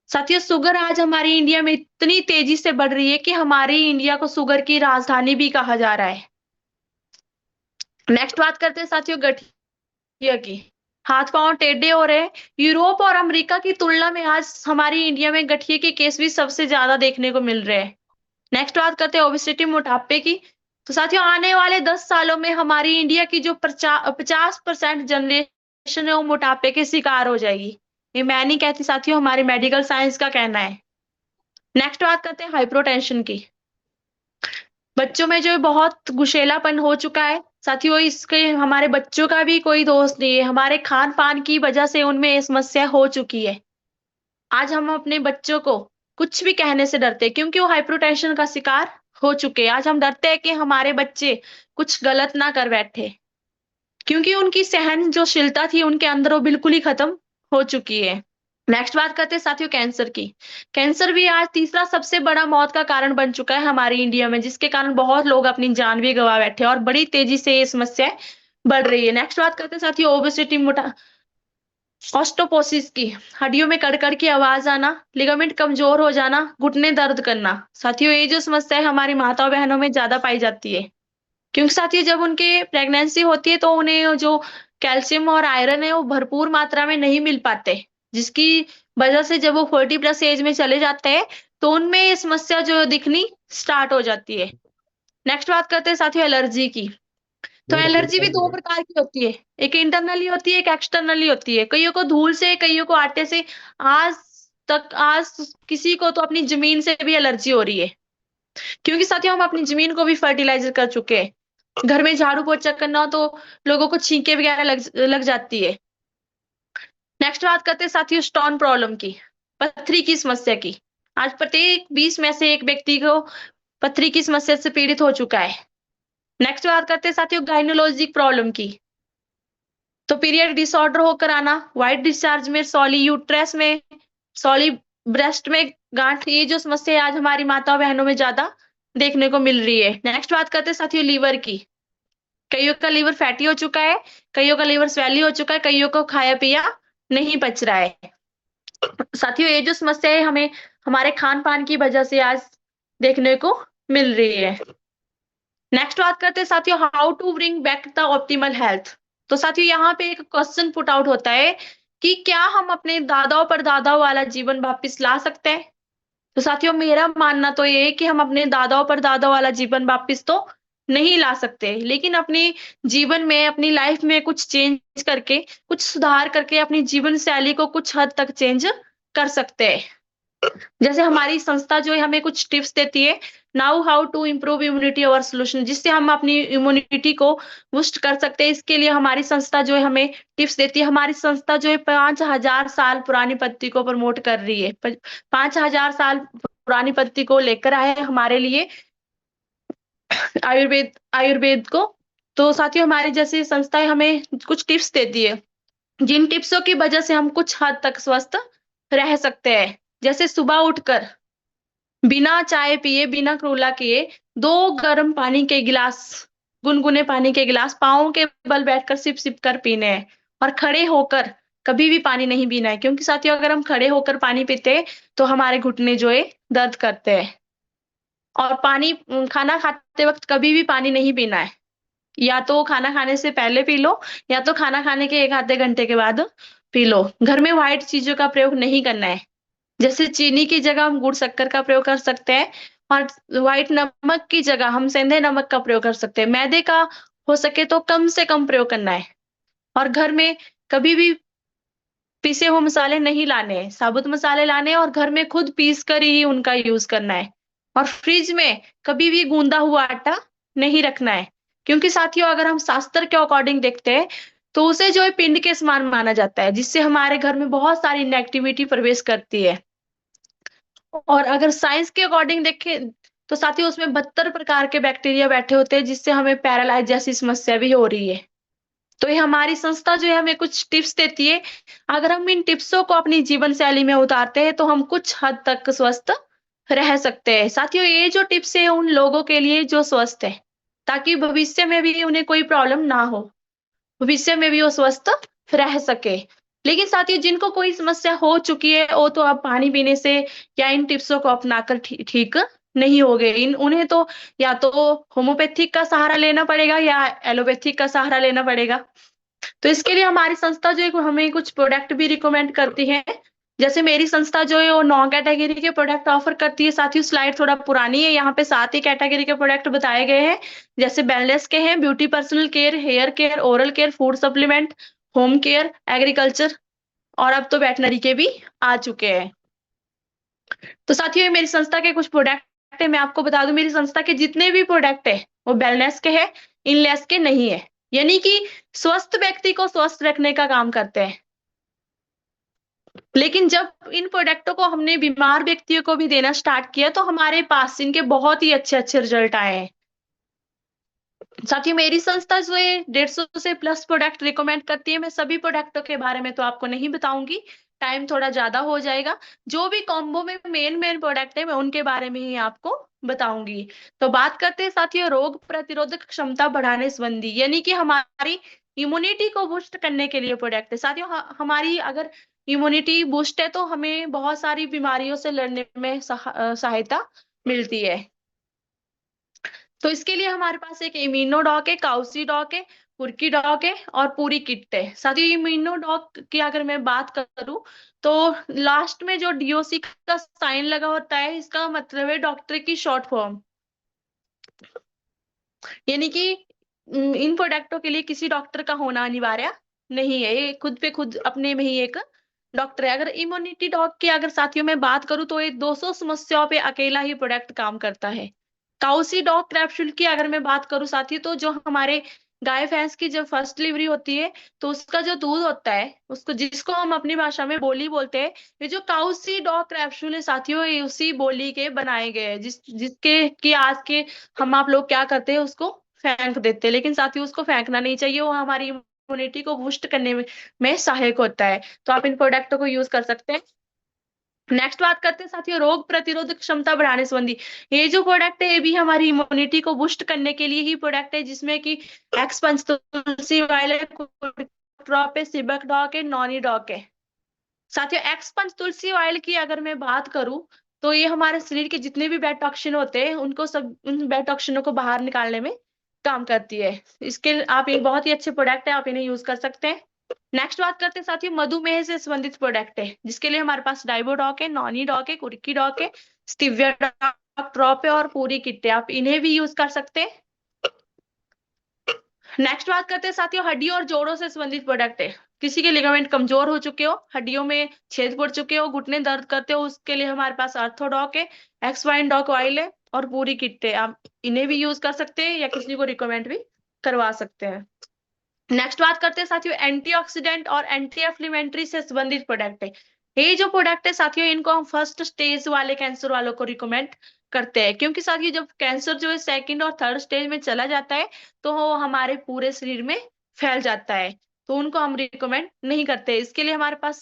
साथियों शुगर आज हमारी इंडिया में इतनी तेज़ी से बढ़ रही है कि हमारी इंडिया को शुगर की राजधानी भी कहा जा रहा है। नेक्स्ट बात करते हैं साथियों गठिया की। हाथ-पाँव टेढ़े हो रहे हैं। यूरोप और अमेरिका की तुलना में आज हमारी इंडिया में गठिए के केस भी सबसे ज़्यादा देखने को मिल रहे हैं। नेक्स्ट बात करते हैं ओबेसिटी मोटापे की। तो साथियों आने वाले 10 सालों में हमारी इंडिया की जो 50% जनरेशन है वो मोटापे के शिकार हो जाएगी। ये मैं नहीं कहती साथियों हमारे मेडिकल साइंस का कहना है। नेक्स्ट बात करते हैं हाइपरटेंशन की। बच्चों में जो है बहुत गुशेलापन हो चुका है। साथियों इसके हमारे बच्चों का भी कोई दोष नहीं है। हमारे खान-पान की वजह से उनमें ये समस्या हो चुकी है। आज हम अपने बच्चों को कुछ भी कहने से डरते हैं क्योंकि वो हाइपरटेंशन का शिकार हो चुके हैं। आज हम डरते हैं कि हमारे बच्चे कुछ गलत ना कर बैठे, क्योंकि उनकी सहनशीलता थी उनके अंदर वो बिल्कुल ही खत्म हो चुकी है। नेक्स्ट बात करते हैं साथियों कैंसर की। कैंसर भी आज तीसरा सबसे बड़ा मौत का कारण बन चुका है हमारी इंडिया में, जिसके कारण बहुत लोग अपनी जान भी गँवा बैठे हैं और बड़ी तेज़ी से ये समस्या बढ़ रही है। नेक्स्ट बात करते हैं साथियों ओबेसिटी ऑस्टोपोसिस की। हड्डियों में कड़-कड़ की आवाज़ आना, लिगामेंट कमज़ोर हो जाना, घुटने दर्द करना। साथियों ये जो समस्या है हमारी माताओं-बहनों में ज़्यादा पाई जाती है। क्योंकि साथियों जब उनकी प्रेगनेंसी होती है तो उन्हें जो कैल्शियम और आयरन है वो भरपूर मात्रा में नहीं मिल पाते, जिसकी वजह से जब वो 40 प्लस एज में चले जाते हैं, तो उनमें ये समस्या जो दिखनी स्टार्ट हो जाती है। नेक्स्ट बात करते हैं साथियों एलर्जी की। तो एलर्जी भी 2 प्रकार की होती है, एक इंटरनली होती है, एक एक्सटर्नली होती है। कइयों को धूल से, कइयों को आटे से, आज आज किसी को तो अपनी ज़मीन से भी एलर्जी हो रही है। क्योंकि साथियों हम अपनी ज़मीन को भी फर्टिलाइज़र कर चुके हैं। घर में झाड़ू-पोछा करना हो तो लोगों को छींकें वगैरह लग जाती है। नेक्स्ट बात करते हैं साथियों स्टोन प्रॉब्लम की, पथरी की समस्या की। आज प्रत्येक 20 में से 1 व्यक्ति को पथरी की समस्या से पीड़ित हो चुका है। नेक्स्ट बात करते हैं साथियों गायनोलॉजिक प्रॉब्लम की। तो पीरियड डिसऑर्डर होकर आना, व्हाइट डिस्चार्ज में, सॉली यूट्रस में, सॉली ब्रेस्ट में गाँठ, ये जो समस्या आज हमारी माताओं-बहनों में ज़्यादा देखने को मिल रही है। नेक्स्ट बात करते हैं साथियों लीवर की। कइयों का लीवर फैटी हो चुका है, कइयों का लीवर स्वेली हो चुका है, कइयों को खाया-पिया नहीं पच रहा है। साथियों ये जो समस्या है हमें हमारे खान-पान की वजह से आज देखने को मिल रही है। नेक्स्ट बात करते हैं साथियों how to bring back the optimal health. तो साथियों यहाँ पे एक क्वेश्चन पुट आउट होता है कि क्या हम अपने दादाओं परदादाओं वाला जीवन वापस ला सकते हैं? तो साथियों मेरा मानना तो ये है कि हम अपने दादाओं परदादाओं वाला जीवन वापस तो नहीं ला सकते, लेकिन अपने जीवन में, अपनी लाइफ में कुछ चेंज करके, कुछ सुधार करके अपनी जीवन शैली को कुछ हद तक चेंज कर सकते हैं। जैसे हमारी संस्था जो है हमें कुछ टिप्स देती है, now how to improve immunity और सोल्यूशन, जिससे हम अपनी इम्यूनिटी को बूस्ट कर सकते हैं। इसके लिए हमारी संस्था जो है हमें टिप्स देती है। हमारी संस्था जो है 5000 साल पुरानी पद्धति को प्रमोट कर रही है। 5000 साल पुरानी पद्धति को लेकर आए हैं हमारे लिए आयुर्वेद आयुर्वेद को। तो साथियों हमारी जैसी संस्थाएं हमें कुछ टिप्स देती है, जिन टिप्सों की वजह से हम कुछ हद तक स्वस्थ रह सकते हैं। जैसे सुबह उठकर बिना चाय पिए, बिना कुल्ला किए 2 गर्म पानी के गिलास, गुनगुने पानी के गिलास पाँव के बल बैठकर सिप-सिप कर पीने हैं। और खड़े होकर कभी भी पानी नहीं पीना है, क्योंकि साथियों अगर हम खड़े होकर पानी पीते हैं, तो हमारे घुटने जो है दर्द करते हैं। और पानी खाना खाते वक़्त कभी भी पानी नहीं पीना है। या तो खाना खाने से पहले पी लो, या तो खाना खाने के 1 आधे घंटे के बाद पी लो। घर में व्हाइट चीज़ों का प्रयोग नहीं करना है। जैसे चीनी की जगह हम गुड़ शक्कर का प्रयोग कर सकते हैं, और व्हाइट नमक की जगह हम सेंधे नमक का प्रयोग कर सकते हैं। मैदे का हो सके तो कम से कम प्रयोग करना है। और घर में कभी भी पिसे हुए मसाले नहीं लाने हैं, साबुत मसाले लाने हैं और घर में खुद पीस कर ही उनका यूज़ करना है। और फ्रिज में कभी भी गूँधा हुआ आटा नहीं रखना है, क्योंकि साथियों अगर हम शास्त्र के अकॉर्डिंग देखते हैं, तो उसे जो है पिंड के समान माना जाता है, जिससे हमारे घर में बहुत सारी नेगेटिविटी प्रवेश करती है। और अगर साइंस के अकॉर्डिंग देखें, तो साथियों उसमें 72 प्रकार के बैक्टीरिया बैठे होते हैं, जिससे हमें पैरालाइज़ जैसी समस्या भी हो रही है। तो ये हमारी संस्था जो है हमें कुछ टिप्स देती है। अगर हम इन टिप्सों को अपनी जीवन शैली में उतारते हैं, तो हम कुछ हद तक स्वस्थ रह सकते हैं। साथियों ये जो टिप्स है उन लोगों के लिए जो स्वस्थ है, ताकि भविष्य में भी उन्हें कोई प्रॉब्लम ना हो। भविष्य में भी वो स्वस्थ रह सके। लेकिन साथियों जिनको कोई समस्या हो चुकी है, वो तो अब पानी पीने से या इन टिप्सों को अपनाकर ठीक नहीं होंगे। इन उन्हें तो या तो होम्योपैथिक का सहारा लेना पड़ेगा या एलोपैथिक का सहारा लेना पड़ेगा। तो इसके लिए हमारी संस्था जो है हमें कुछ प्रोडक्ट भी रिकमेंड करती है। जैसे मेरी संस्था जो है वो 9 कैटेगरी के प्रोडक्ट ऑफर करती है। साथियों स्लाइड थोड़ा पुरानी है, यहाँ पे 7 ही कैटेगरी के प्रोडक्ट बताए गए हैं। जैसे वेलनेस के हैं, beauty personal care, hair care, oral care, food supplement, home care, agriculture, और अब तो वेटनरी के भी आ चुके हैं। तो साथियों ये मेरी संस्था के कुछ प्रोडक्ट है। मैं आपको बता दूं मेरी संस्था के जितने भी प्रोडक्ट है वो वेलनेस के हैं, इनलेस के नहीं है। यानी कि स्वस्थ व्यक्ति को स्वस्थ रखने का काम करते हैं। लेकिन जब इन प्रोडक्टों को हमने बीमार व्यक्तियों को भी देना स्टार्ट किया, तो हमारे पास इनके बहुत ही अच्छे-अच्छे रिजल्ट आए हैं। साथियों मेरी संस्था जो है 150 से प्लस प्रोडक्ट रिकमेंड करती है। मैं सभी प्रोडक्टों के बारे में तो आपको नहीं बताऊंगी, टाइम थोड़ा ज्यादा हो जाएगा। जो भी कॉम्बो में मेन प्रोडक्ट है मैं उनके बारे में ही आपको बताऊंगी। तो बात करते हैं साथियों रोग प्रतिरोधक क्षमता बढ़ाने संबंधी, यानी कि हमारी इम्यूनिटी को बूस्ट करने के लिए प्रोडक्ट है। साथियों हमारी अगर इम्यूनिटी बूस्ट है, तो हमें बहुत सारी बीमारियों से लड़ने में सहायता मिलती है। तो इसके लिए हमारे पास एक इम्यूनो डॉक है, काउसी डॉक है, कुर्की डॉक है और पूरी किट है। साथियों इम्यूनो डॉक की अगर मैं बात करूं, तो लास्ट में जो डीओसी का साइन लगा होता है, इसका मतलब है डॉक्टर की शॉर्ट फॉर्म। यानी कि इन प्रोडक्टों के लिए किसी डॉक्टर का होना अनिवार्य नहीं है, ये खुद पे खुद अपने में ही एक डॉक्टर है। अगर इम्यूनिटी डॉग की अगर साथियों में बात करूं, तो ये 200 समस्याओं पे अकेला ही प्रोडक्ट काम करता है। काउसी डॉग कैप्सूल की अगर मैं बात करूं साथियों, तो जो हमारे गाय भैंस की जब फर्स्ट डिलीवरी होती है, तो उसका जो दूध होता है, उसको जिसको हम अपनी भाषा में बोली बोलते हैं, ये जो काउसी डॉग कैप्सूल है साथियों, ये उसी बोली के बनाए गए हैं, जिसके कि आज के हम आप लोग क्या करते हैं, उसको फेंक देते हैं। लेकिन साथियों उसको फेंकना नहीं चाहिए, वो हमारी इम्यूनिटी को बूस्ट करने में सहायक होता है। तो आप इन प्रोडक्टों को यूज कर सकते हैं। नेक्स्ट बात करते हैं साथियों रोग प्रतिरोधक क्षमता बढ़ाने संबंधी। ये जो प्रोडक्ट है ये भी हमारी इम्यूनिटी को बूस्ट करने के लिए ही प्रोडक्ट है, जिसमें कि एक्स पंच तुलसी वाले ड्रॉप है, सिबक डॉक है, नॉनी डॉक है। साथियों एक्स पंच तुलसी ऑयल की अगर मैं बात करूं, तो ये हमारे शरीर के जितने भी बैड टॉक्सिन होते हैं, उनको सब उन बैड टॉक्सिनों को बाहर निकालने में काम करती है। इसके आप एक बहुत ही अच्छे प्रोडक्ट है, आप इन्हें यूज कर सकते हैं। नेक्स्ट बात करते हैं साथियों मधुमेह से संबंधित प्रोडक्ट है, जिसके लिए हमारे पास डाइबोडॉक है, नॉनी डॉक है, कुर्की डॉक है, स्टीविया डॉक ड्रॉप है और पूरी किट है। आप इन्हें भी यूज कर सकते हैं। नेक्स्ट बात करते हैं साथियों हड्डी और जोड़ों से संबंधित प्रोडक्ट है। किसी के लिगामेंट कमजोर हो चुके हो, हड्डियों में छेद पड़ चुके हो, घुटने दर्द करते हो, उसके लिए हमारे पास ऑर्थोडॉक है, एक्सवाइन डॉक ऑयल है और पूरी किट है। आप इन्हें भी यूज कर सकते हैं या किसी को रिकमेंड भी करवा सकते हैं। नेक्स्ट बात करते हैं साथियों एंटीऑक्सीडेंट और एंटी इन्फ्लेमेटरी से संबंधित प्रोडक्ट है। ये जो प्रोडक्ट है साथियों, इनको हम फर्स्ट स्टेज वाले कैंसर वालों को रिकमेंड करते हैं, क्योंकि साथियों जब कैंसर जो है सेकंड और थर्ड स्टेज में चला जाता है तो वो हमारे पूरे शरीर में फैल जाता है, तो उनको हम रिकमेंड नहीं करते। इसके लिए हमारे पास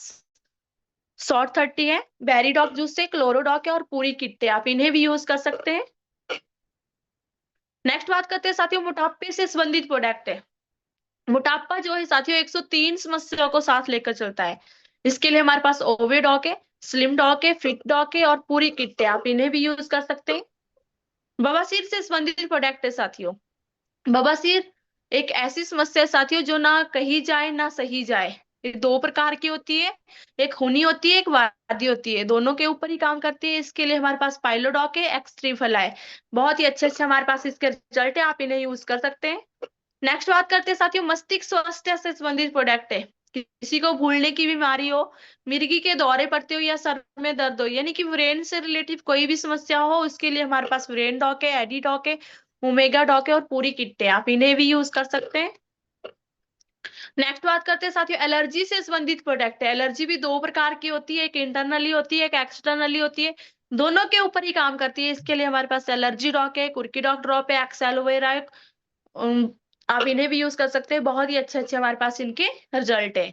शॉर्ट 30 है, बेरीडॉक जूस है, क्लोरोडॉक है और पूरी किट है, आप इन्हें भी यूज कर सकते हैं। नेक्स्ट बात करते हैं साथियों मोटापे से संबंधित प्रोडक्ट है। मोटापा जो है साथियों 103 समस्याओं को साथ लेकर चलता है। इसके लिए हमारे पास ओवेडॉक है, स्लिम डॉक है, फिट डॉक है और पूरी किट है, आप इन्हें भी यूज कर सकते हैं। बवासीर से संबंधित प्रोडक्ट है साथियों। बवासीर एक ऐसी समस्या है साथियों जो ना कही जाए ना सही जाए। ये दो प्रकार की होती है, एक खूनी होती है, एक वादी होती है, दोनों के ऊपर ही काम करती है। इसके लिए हमारे पास पाइलोडॉक है, एक्सट्रीफला है, बहुत ही अच्छे अच्छे हमारे पास इसके रिजल्ट है, आप इन्हें यूज कर सकते हैं। नेक्स्ट बात करते हैं साथियों मस्तिष्क स्वास्थ्य से संबंधित प्रोडक्ट है। किसी को भूलने की बीमारी हो, मिर्गी के दौरे पड़ते हो या सर में दर्द हो, यानी कि ब्रेन से रिलेटेड कोई भी समस्या हो, उसके लिए हमारे पास ब्रेन डॉक है, एडी डॉक है, ओमेगा डॉक है और पूरी किट है, आप इन्हें भी यूज कर सकते हैं। नेक्स्ट बात करते हैं साथियों एलर्जी से संबंधित प्रोडक्ट है। एलर्जी भी दो प्रकार की होती है, एक इंटरनली होती है, एक एक्सटर्नली होती है, दोनों के ऊपर ही काम करती है। इसके लिए हमारे पास एलर्जी डॉक है, कुर्की डॉक ड्रॉप है, एक्स एलोवेरा है, उम, आप इन्हें भी यूज कर सकते हैं, बहुत ही अच्छे अच्छे हमारे पास इनके रिजल्ट है।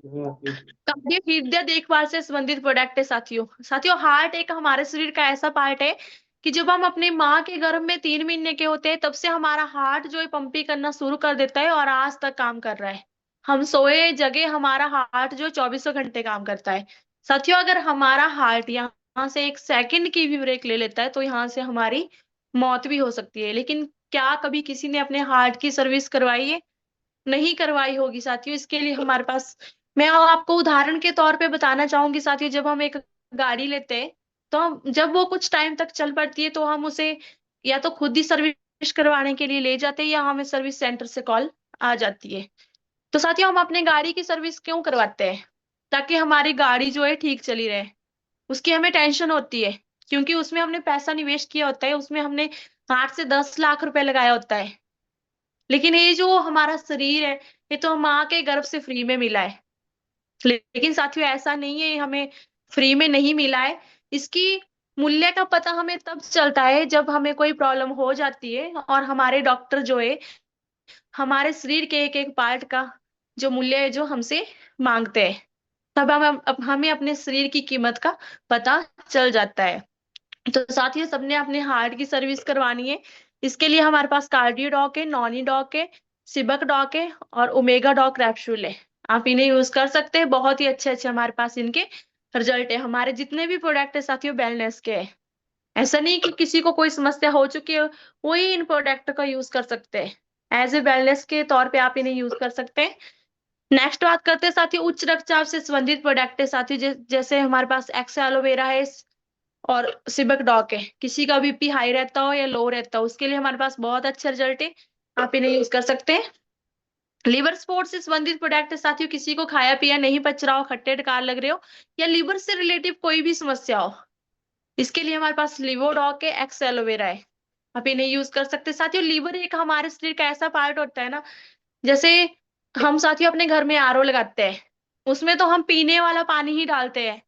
कार्डियक हृदय देखभाल से संबंधित प्रोडक्ट है साथियों। साथियों हार्ट एक हमारे शरीर का ऐसा पार्ट है कि जब हम अपने माँ के गर्भ में 3 महीने के होते हैं तब से हमारा हार्ट जो है पंपिंग करना शुरू कर देता है और आज तक काम कर रहा है। हम सोए जगे हमारा हार्ट जो 24 घंटे काम करता है। साथियों अगर हमारा हार्ट यहाँ से 1 सेकंड की भी ब्रेक ले लेता है तो यहाँ से हमारी मौत भी हो सकती है। लेकिन क्या कभी किसी ने अपने हार्ट की सर्विस करवाई है? नहीं करवाई होगी साथियों। इसके लिए हमारे पास मैं आपको उदाहरण के तौर पे बताना चाहूंगी साथियों, जब हम एक गाड़ी लेते हैं तो जब वो कुछ टाइम तक चल पड़ती है तो हम उसे या तो खुद ही सर्विस करवाने के लिए ले जाते हैं या हमें सर्विस सेंटर से कॉल आ जाती है। तो साथियों हम अपने गाड़ी की सर्विस क्यों करवाते हैं? ताकि हमारी गाड़ी जो है ठीक चली रहे। उसकी हमें टेंशन होती है क्योंकि उसमें हमने पैसा निवेश किया होता है, उसमें हमने 8 से 10 लाख रुपए लगाया होता है। लेकिन ये जो हमारा शरीर है ये तो माँ के गर्भ से फ्री में मिला है। लेकिन साथियों ऐसा नहीं है, हमें फ्री में नहीं मिला है। इसकी मूल्य का पता हमें तब चलता है जब हमें कोई प्रॉब्लम हो जाती है और हमारे डॉक्टर जो है हमारे शरीर के एक एक पार्ट का जो मूल्य है जो हमसे मांगते हैं, तब हमें अपने शरीर की कीमत का पता चल जाता है। तो साथियों सबने अपने हार्ट की सर्विस करवानी है। इसके लिए हमारे पास कार्डियो डॉक है, नॉनी डॉक है, सिबक डॉक है और ओमेगा डॉक कैप्सूल है, आप इन्हें यूज कर सकते हैं। बहुत ही अच्छे अच्छे हमारे पास इनके रिजल्ट है। हमारे जितने भी प्रोडक्ट है साथियों वेलनेस के हैं। ऐसा नहीं कि किसी को कोई समस्या हो चुकी है वही इन प्रोडक्ट का यूज कर सकते हैं, एज ए वेलनेस के तौर पे आप इन्हें यूज कर सकते हैं। नेक्स्ट बात करते हैं साथियों उच्च रक्तचाप से संबंधित प्रोडक्ट है साथियों, जैसे हमारे पास एक्स एलोवेरा है और सिबक डॉक है। किसी का बीपी हाई रहता हो या लो रहता हो उसके लिए हमारे पास बहुत अच्छा रिजल्ट है, आप इन्हें यूज कर सकते हैं। लिवर स्पोर्ट्स से संबंधित प्रोडक्ट है साथियों, किसी को खाया पिया नहीं पच रहा हो, खट्टे डकार लग रहे हो या लिवर से रिलेटिव कोई भी समस्या हो, इसके लिए हमारे पास लिवोडॉक है, एक्स एलोवेरा है, आप इन्हें यूज कर सकते हैं। साथियों लीवर एक हमारे शरीर का ऐसा पार्ट होता है ना, जैसे हम साथियों अपने घर में आरओ लगाते हैं, उसमें तो हम पीने वाला पानी ही डालते हैं,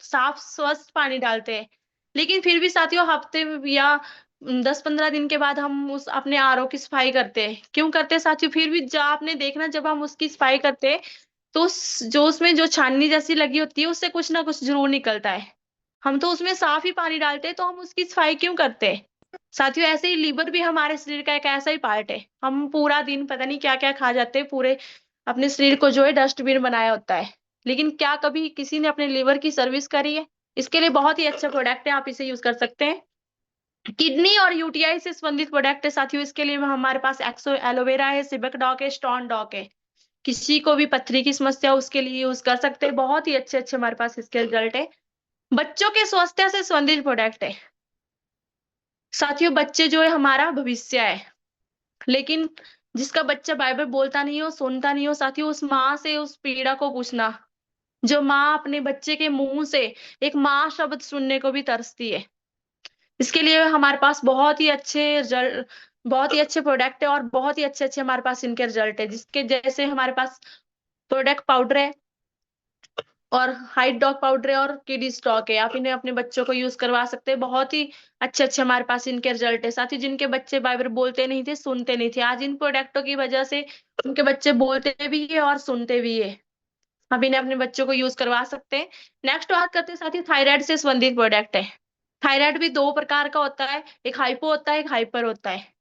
साफ स्वच्छ पानी डालते हैं, लेकिन फिर भी साथियों हफ्ते या 10-15 दिन के बाद हम उस अपने आरओ की सफाई करते हैं। क्यों करते हैं साथियों? फिर भी जब आपने देखना जब हम उसकी सफाई करते हैं तो जो उसमें जो छाननी जैसी लगी होती है उससे कुछ ना कुछ जरूर निकलता है। हम तो उसमें साफ ही पानी डालते हैं तो हम उसकी सफाई क्यों करते हैं? साथियों ऐसे ही लीवर भी हमारे शरीर का एक ऐसा ही पार्ट है। हम पूरा दिन पता नहीं क्या क्या खा जाते हैं, पूरे अपने शरीर को जो है डस्टबिन बनाया होता है, लेकिन क्या कभी किसी ने अपने लीवर की सर्विस करी है? इसके लिए बहुत ही अच्छा प्रोडक्ट है, आप इसे यूज कर सकते हैं। किडनी और यूटीआई से संबंधित प्रोडक्ट है साथियों, इसके लिए हमारे पास एक्सो एलोवेरा है, सिबक डॉक है, स्टोन डॉक है। किसी को भी पथरी की समस्या हो उसके लिए यूज कर सकते हैं, बहुत ही अच्छे अच्छे हमारे पास इसके रिजल्ट है। बच्चों के स्वास्थ्य से संबंधित प्रोडक्ट है साथियों, बच्चे जो है हमारा भविष्य है, लेकिन जिसका बच्चा बाइबल बोलता नहीं हो, सुनता नहीं हो, साथियों उस माँ से उस पीड़ा को पूछना, जो माँ अपने बच्चे के मुंह से एक माँ शब्द सुनने को भी तरसती है। इसके लिए हमारे पास बहुत ही अच्छे प्रोडक्ट है और बहुत ही अच्छे-अच्छे हमारे पास इनके रिजल्ट है। जिसके जैसे हमारे पास प्रोडक्ट पाउडर है और हाइट डॉग पाउडर है और किडी स्टॉक है। आप इन्हें अपने बच्चों को यूज़ करवा सकते हैं। बहुत ही अच्छे-अच्छे हमारे पास इनके रिजल्ट है। साथ ही जिनके बच्चे बाइबल बोलते नहीं थे, सुनते नहीं थे, आज इन प्रोडक्टों की वजह से उनके बच्चे बोलते भी हैं और सुनते भी हैं। आप इन्हें अपने बच्चों को यूज़ करवा सकते हैं। नेक्स्ट बात करते हैं साथियों, थायराइड से संबंधित प्रोडक्ट है। थायराइड भी 2 प्रकार का होता है, एक हाइपो होता है, एक हाइपर होता है।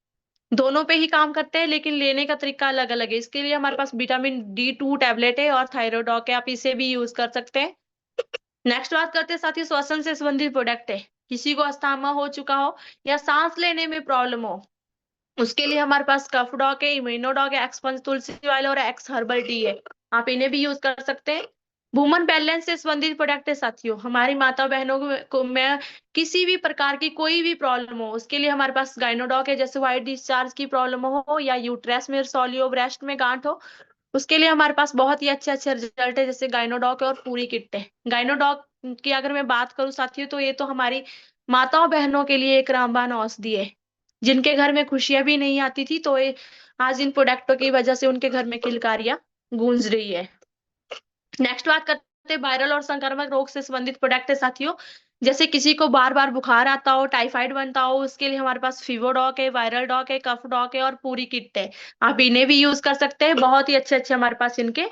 दोनों पे ही काम करते हैं लेकिन लेने का तरीका अलग-अलग है। इसके लिए हमारे पास विटामिन डी2 टैबलेट है और थायरोडॉक है, आप इसे भी यूज़ कर सकते हैं। नेक्स्ट बात करते हैं साथियों, श्वसन से संबंधित प्रोडक्ट है। किसी को अस्थमा हो चुका हो या सांस लेने में प्रॉब्लम हो, उसके लिए हमारे पास कफ डॉक है, इम्यूनो डॉक है, एक्सपंज तुलसी ऑयल और एक्स हर्बल टी है। आप इन्हें भी यूज कर सकते हैं। वुमन बैलेंस से संबंधित प्रोडक्ट है साथियों। हमारी माता बहनों को में किसी भी प्रकार की कोई भी प्रॉब्लम हो, उसके लिए हमारे पास गाइनोडॉक है। जैसे व्हाइट डिस्चार्ज की प्रॉब्लम हो या यूट्रस में सोलियो ब्रेस्ट में गांठ हो, उसके लिए हमारे पास बहुत ही अच्छे-अच्छे रिजल्ट है, जैसे गाइनोडॉक और पूरी किट है। गाइनोडॉक की अगर मैं बात करूँ साथियों, तो ये तो हमारी माताओं-बहनों के लिए एक रामबाण औषधि है। जिनके घर में खुशियाँ भी नहीं आती थी, तो ये आज इन प्रोडक्टों की वजह से उनके घर में किलकारियाँ गूँज रही है। नेक्स्ट बात करते हैं वायरल और संक्रामक रोग से संबंधित प्रोडक्ट है साथियों। जैसे किसी को बार-बार बुखार आता हो, टाइफाइड बनता हो, उसके लिए हमारे पास फीवरडॉक है, वायरल डॉक है, कफ डॉक है और पूरी किट है। आप इन्हें भी यूज़ कर सकते हैं। बहुत ही अच्छे-अच्छे हमारे पास इनके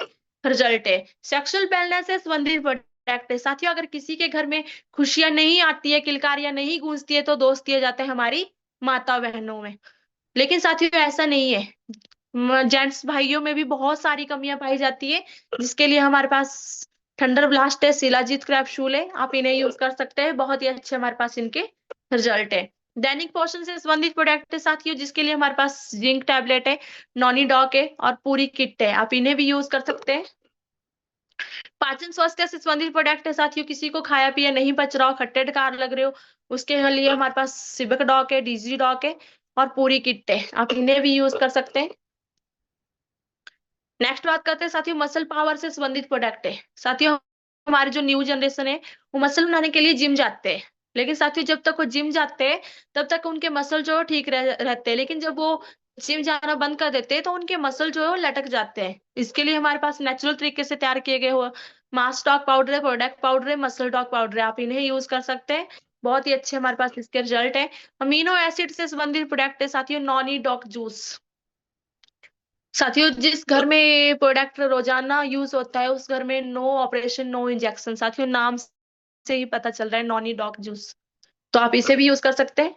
रिजल्ट है। सेक्सुअल वेलनेस से संबंधित प्रोडक्ट है। साथियों अगर किसी के घर में खुशियाँ नहीं आती है, किलकारियाँ नहीं गूँजती है, तो दोष दिए जाते हैं हमारी माता-बहनों में। लेकिन साथियों ऐसा नहीं है। जेंट्स भाइयों में भी बहुत सारी कमियाँ पाई जाती है, जिसके लिए हमारे पास थंडर ब्लास्ट है, शिलाजीत कैप्सूल है, आप इन्हें यूज़ कर सकते हैं। बहुत ही अच्छे हमारे पास इनके रिजल्ट है। दैनिक पोषण से संबंधित प्रोडक्ट है साथियों, जिसके लिए हमारे पास जिंक टैबलेट है, नॉनी डॉक है और पूरी किट है, आप इन्हें भी यूज़ कर सकते हैं। पाचन स्वास्थ्य से संबंधित प्रोडक्ट है साथियों, किसी को खाया पिया नहीं पच रहा हो, खट्टे डकार लग रहे हो, उसके लिए हमारे पास सिबक डॉक है, डीजी डॉक है और पूरी किट है, आप इन्हें भी यूज़ कर सकते हैं। नेक्स्ट बात करते हैं साथियों, मसल पावर से संबंधित प्रोडक्ट है। साथियों हमारी जो न्यू जनरेशन है, वो मसल बनाने के लिए जिम जाते हैं। लेकिन साथियों जब तक वो जिम जाते हैं, तब तक उनके मसल जो है ठीक रहते हैं। लेकिन जब वो जिम जाना बंद कर देते हैं, तो उनके मसल जो है वो लटक जाते हैं। इसके लिए हमारे पास नेचुरल तरीके से तैयार किए गए हो मास टॉक पाउडर है, प्रोडक्ट पाउडर है, मसल टॉक पाउडर है, आप इन्हें यूज कर सकते हैं। बहुत ही अच्छे हमारे पास इसके रिजल्ट है। अमीनो एसिड से संबंधित प्रोडक्ट है साथियों, नॉनी डॉक जूस। साथियों जिस घर में ये प्रोडक्ट रोजाना यूज होता है, उस घर में नो ऑपरेशन नो इंजेक्शन। साथियों नाम से ही पता चल रहा है, नॉनी डॉक जूस, तो आप इसे भी यूज कर सकते हैं।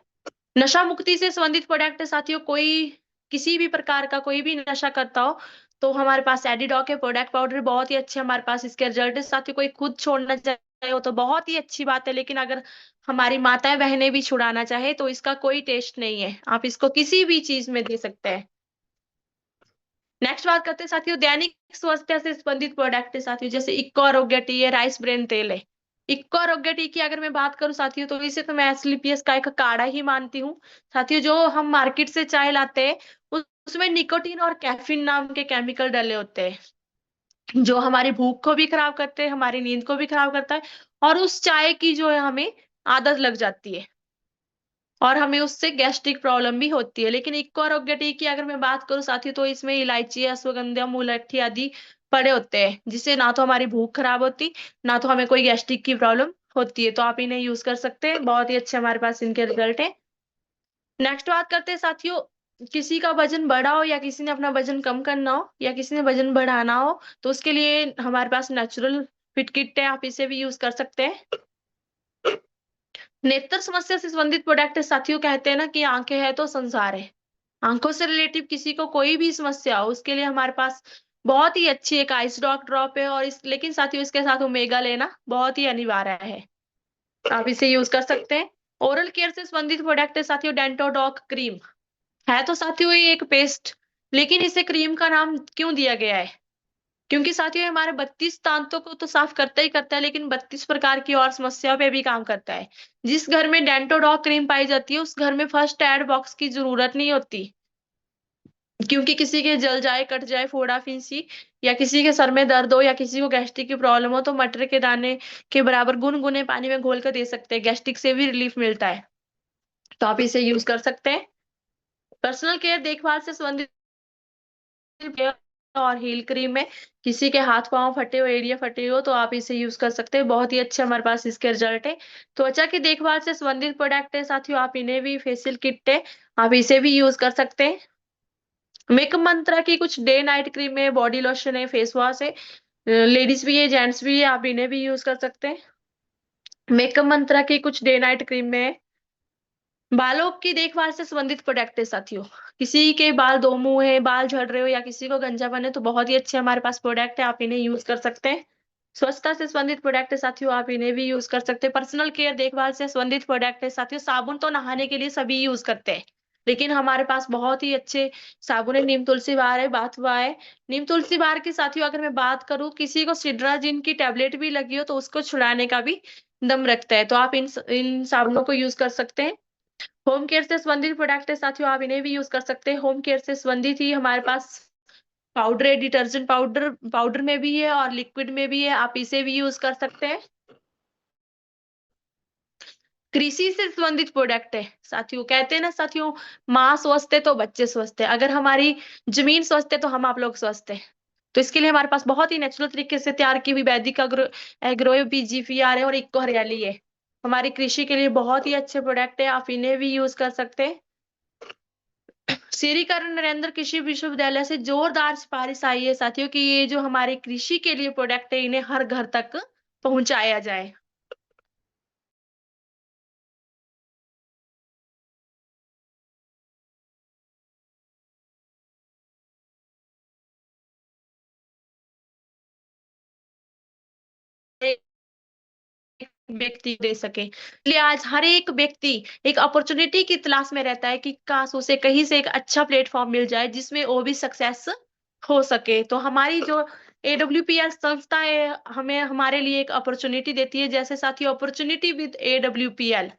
नशा मुक्ति से संबंधित प्रोडक्ट है साथियों, कोई किसी भी प्रकार का कोई भी नशा करता हो, तो हमारे पास एडिडॉक है, प्रोडक्ट पाउडर बहुत ही अच्छे हमारे पास इसके रिजल्ट है। साथियों कोई खुद छोड़ना चाहे हो तो बहुत ही अच्छी बात है, लेकिन अगर हमारी माताएं बहनें भी छुड़ाना चाहे तो इसका कोई टेस्ट नहीं है, आप इसको किसी भी चीज में दे सकते हैं। नेक्स्ट बात करते हैं साथियों, दैनिक स्वास्थ्य से संबंधित प्रोडक्ट है साथियों, जैसे इक्को आरोग्य टी है, राइस ब्रेन तेल है। इक्को आरोग्य टी की अगर मैं बात करूं साथियों, तो इसे तो मैं एस्क्लेपियस का एक काढ़ा ही मानती हूँ। साथियों जो हम मार्केट से चाय लाते हैं, उसमें निकोटीन और कैफीन नाम के केमिकल डले होते हैं, जो हमारी भूख को भी खराब करते हैं, हमारी नींद को भी खराब करता है और उस चाय की जो है हमें आदत लग जाती है और हमें उससे गैस्ट्रिक प्रॉब्लम भी होती है। लेकिन इक्को आरोग्य टी की अगर मैं बात करूँ साथियों, तो इसमें इलायची, अश्वगंधा, मुलट्ठी आदि पड़े होते हैं, जिससे ना तो हमारी भूख खराब होती, ना तो हमें कोई गैस्ट्रिक की प्रॉब्लम होती है। तो आप इन्हें यूज कर सकते हैं, बहुत ही अच्छे हमारे पास इनके रिजल्ट है। नेक्स्ट बात करते हैं साथियों, किसी का वजन बढ़ा हो या किसी ने अपना वजन कम करना हो या किसी ने वजन बढ़ाना हो, तो उसके लिए हमारे पास नेचुरल फिट किट है, आप इसे भी यूज कर सकते हैं। नेत्र समस्या से संबंधित प्रोडक्ट है साथियों, कहते हैं ना कि आंखें है तो संसार है। आंखों से रिलेटिव किसी को कोई भी समस्या हो, उसके लिए हमारे पास बहुत ही अच्छी एक आइस ड्रॉप ड्रॉप है और इस लेकिन साथियों इसके साथ ओमेगा लेना बहुत ही अनिवार्य है, आप इसे यूज कर सकते हैं। ओरल केयर से संबंधित प्रोडक्ट है साथियों, डेंटोडॉक क्रीम है तो साथियों ये एक पेस्ट, लेकिन इसे क्रीम का नाम क्यों दिया गया है? क्योंकि साथियों ये हमारे 32 दांतों को तो साफ करता है, लेकिन 32 प्रकार की और समस्याओं पे भी काम करता है। जिस घर में डेंटोडॉक क्रीम पाई जाती है, उस घर में फर्स्ट एड बॉक्स की जरूरत नहीं होती। क्योंकि किसी के जल जाए, कट जाए, फोड़ा फिंसी, या किसी के सर में दर्द हो, या किसी को गैस्ट्रिक की प्रॉब्लम हो, तो मटर के दाने के बराबर गुनगुने पानी में घोल कर दे सकते हैं। गैस्ट्रिक से भी रिलीफ मिलता है, तो आप इसे यूज कर सकते हैं। पर्सनल केयर देखभाल से संबंधित और हील क्रीम है। किसी के हाथ पांव फटे हो, एड़िया फटे हो, तो आप इसे यूज कर सकते हैं। बहुत ही अच्छे हमारे पास इसके रिजल्ट है। त्वचा की देखभाल से संबंधित प्रोडक्ट है साथियों, आप इन्हें भी, फेशियल किट है, आप इसे भी यूज कर सकते हैं। मेकअप मंत्रा की कुछ डे नाइट क्रीम है, बॉडी लोशन है, फेस वॉश है, लेडीज भी है, जेंट्स भी है, आप इन्हें भी यूज कर सकते हैं। मेकअप मंत्रा की कुछ डे नाइट क्रीम में है। बालों की देखभाल से संबंधित प्रोडक्ट है साथियों। किसी के बाल दो मुंह है, बाल झड़ रहे हो, या किसी को गंजापन है, तो बहुत ही अच्छे हमारे पास प्रोडक्ट है, आप इन्हें यूज कर सकते हैं। स्वच्छता से संबंधित प्रोडक्ट है साथियों, आप इन्हें भी यूज कर सकते हैं। पर्सनल केयर देखभाल से संबंधित प्रोडक्ट है साथियों। साबुन तो नहाने के लिए सभी यूज करते हैं, लेकिन हमारे पास बहुत ही अच्छे साबुन है। नीम तुलसी बार है, बाथ बार है। नीम तुलसी बार की साथियों अगर मैं बात करूं, किसी को सिड्राजिन की टैबलेट भी लगी हो तो उसको छुड़ाने का भी दम रखता है, तो आप इन साबुनों को यूज कर सकते हैं। होम केयर से संबंधित प्रोडक्ट है साथियों, आप इन्हें भी यूज कर सकते हैं। होम केयर से संबंधित ही हमारे पास पाउडर है, डिटर्जेंट पाउडर, पाउडर में भी है और लिक्विड में भी है, आप इसे भी यूज कर सकते हैं। कृषि से संबंधित प्रोडक्ट है साथियों। कहते हैं ना साथियों, माँ स्वस्थ है तो बच्चे स्वस्थ है, अगर हमारी जमीन स्वस्थ है तो हम आप लोग स्वस्थ है। तो इसके लिए हमारे पास बहुत ही नेचुरल तरीके से तैयार की हुई वैदिक एग्रो पीजीपीआर है और इको हरियाली है। हमारी कृषि के लिए बहुत ही अच्छे प्रोडक्ट है, आप इन्हें भी यूज कर सकते हैं। श्रीकरण नरेंद्र कृषि विश्वविद्यालय से जोरदार सिफारिश आई है साथियों कि ये जो हमारे कृषि के लिए प्रोडक्ट है, इन्हें हर घर तक पहुंचाया जाए। व्यक्ति दे सके, इसलिए आज हर एक व्यक्ति एक अपॉर्चुनिटी की तलाश में रहता है कि काश उसे कहीं से एक अच्छा प्लेटफॉर्म मिल जाए जिसमें वो भी सक्सेस हो सके। तो हमारी जो एडब्ल्यूपीएल संस्था है, हमें हमारे लिए एक अपॉर्चुनिटी देती है। जैसे साथियों, अपॉर्चुनिटी विद एडब्ल्यूपीएल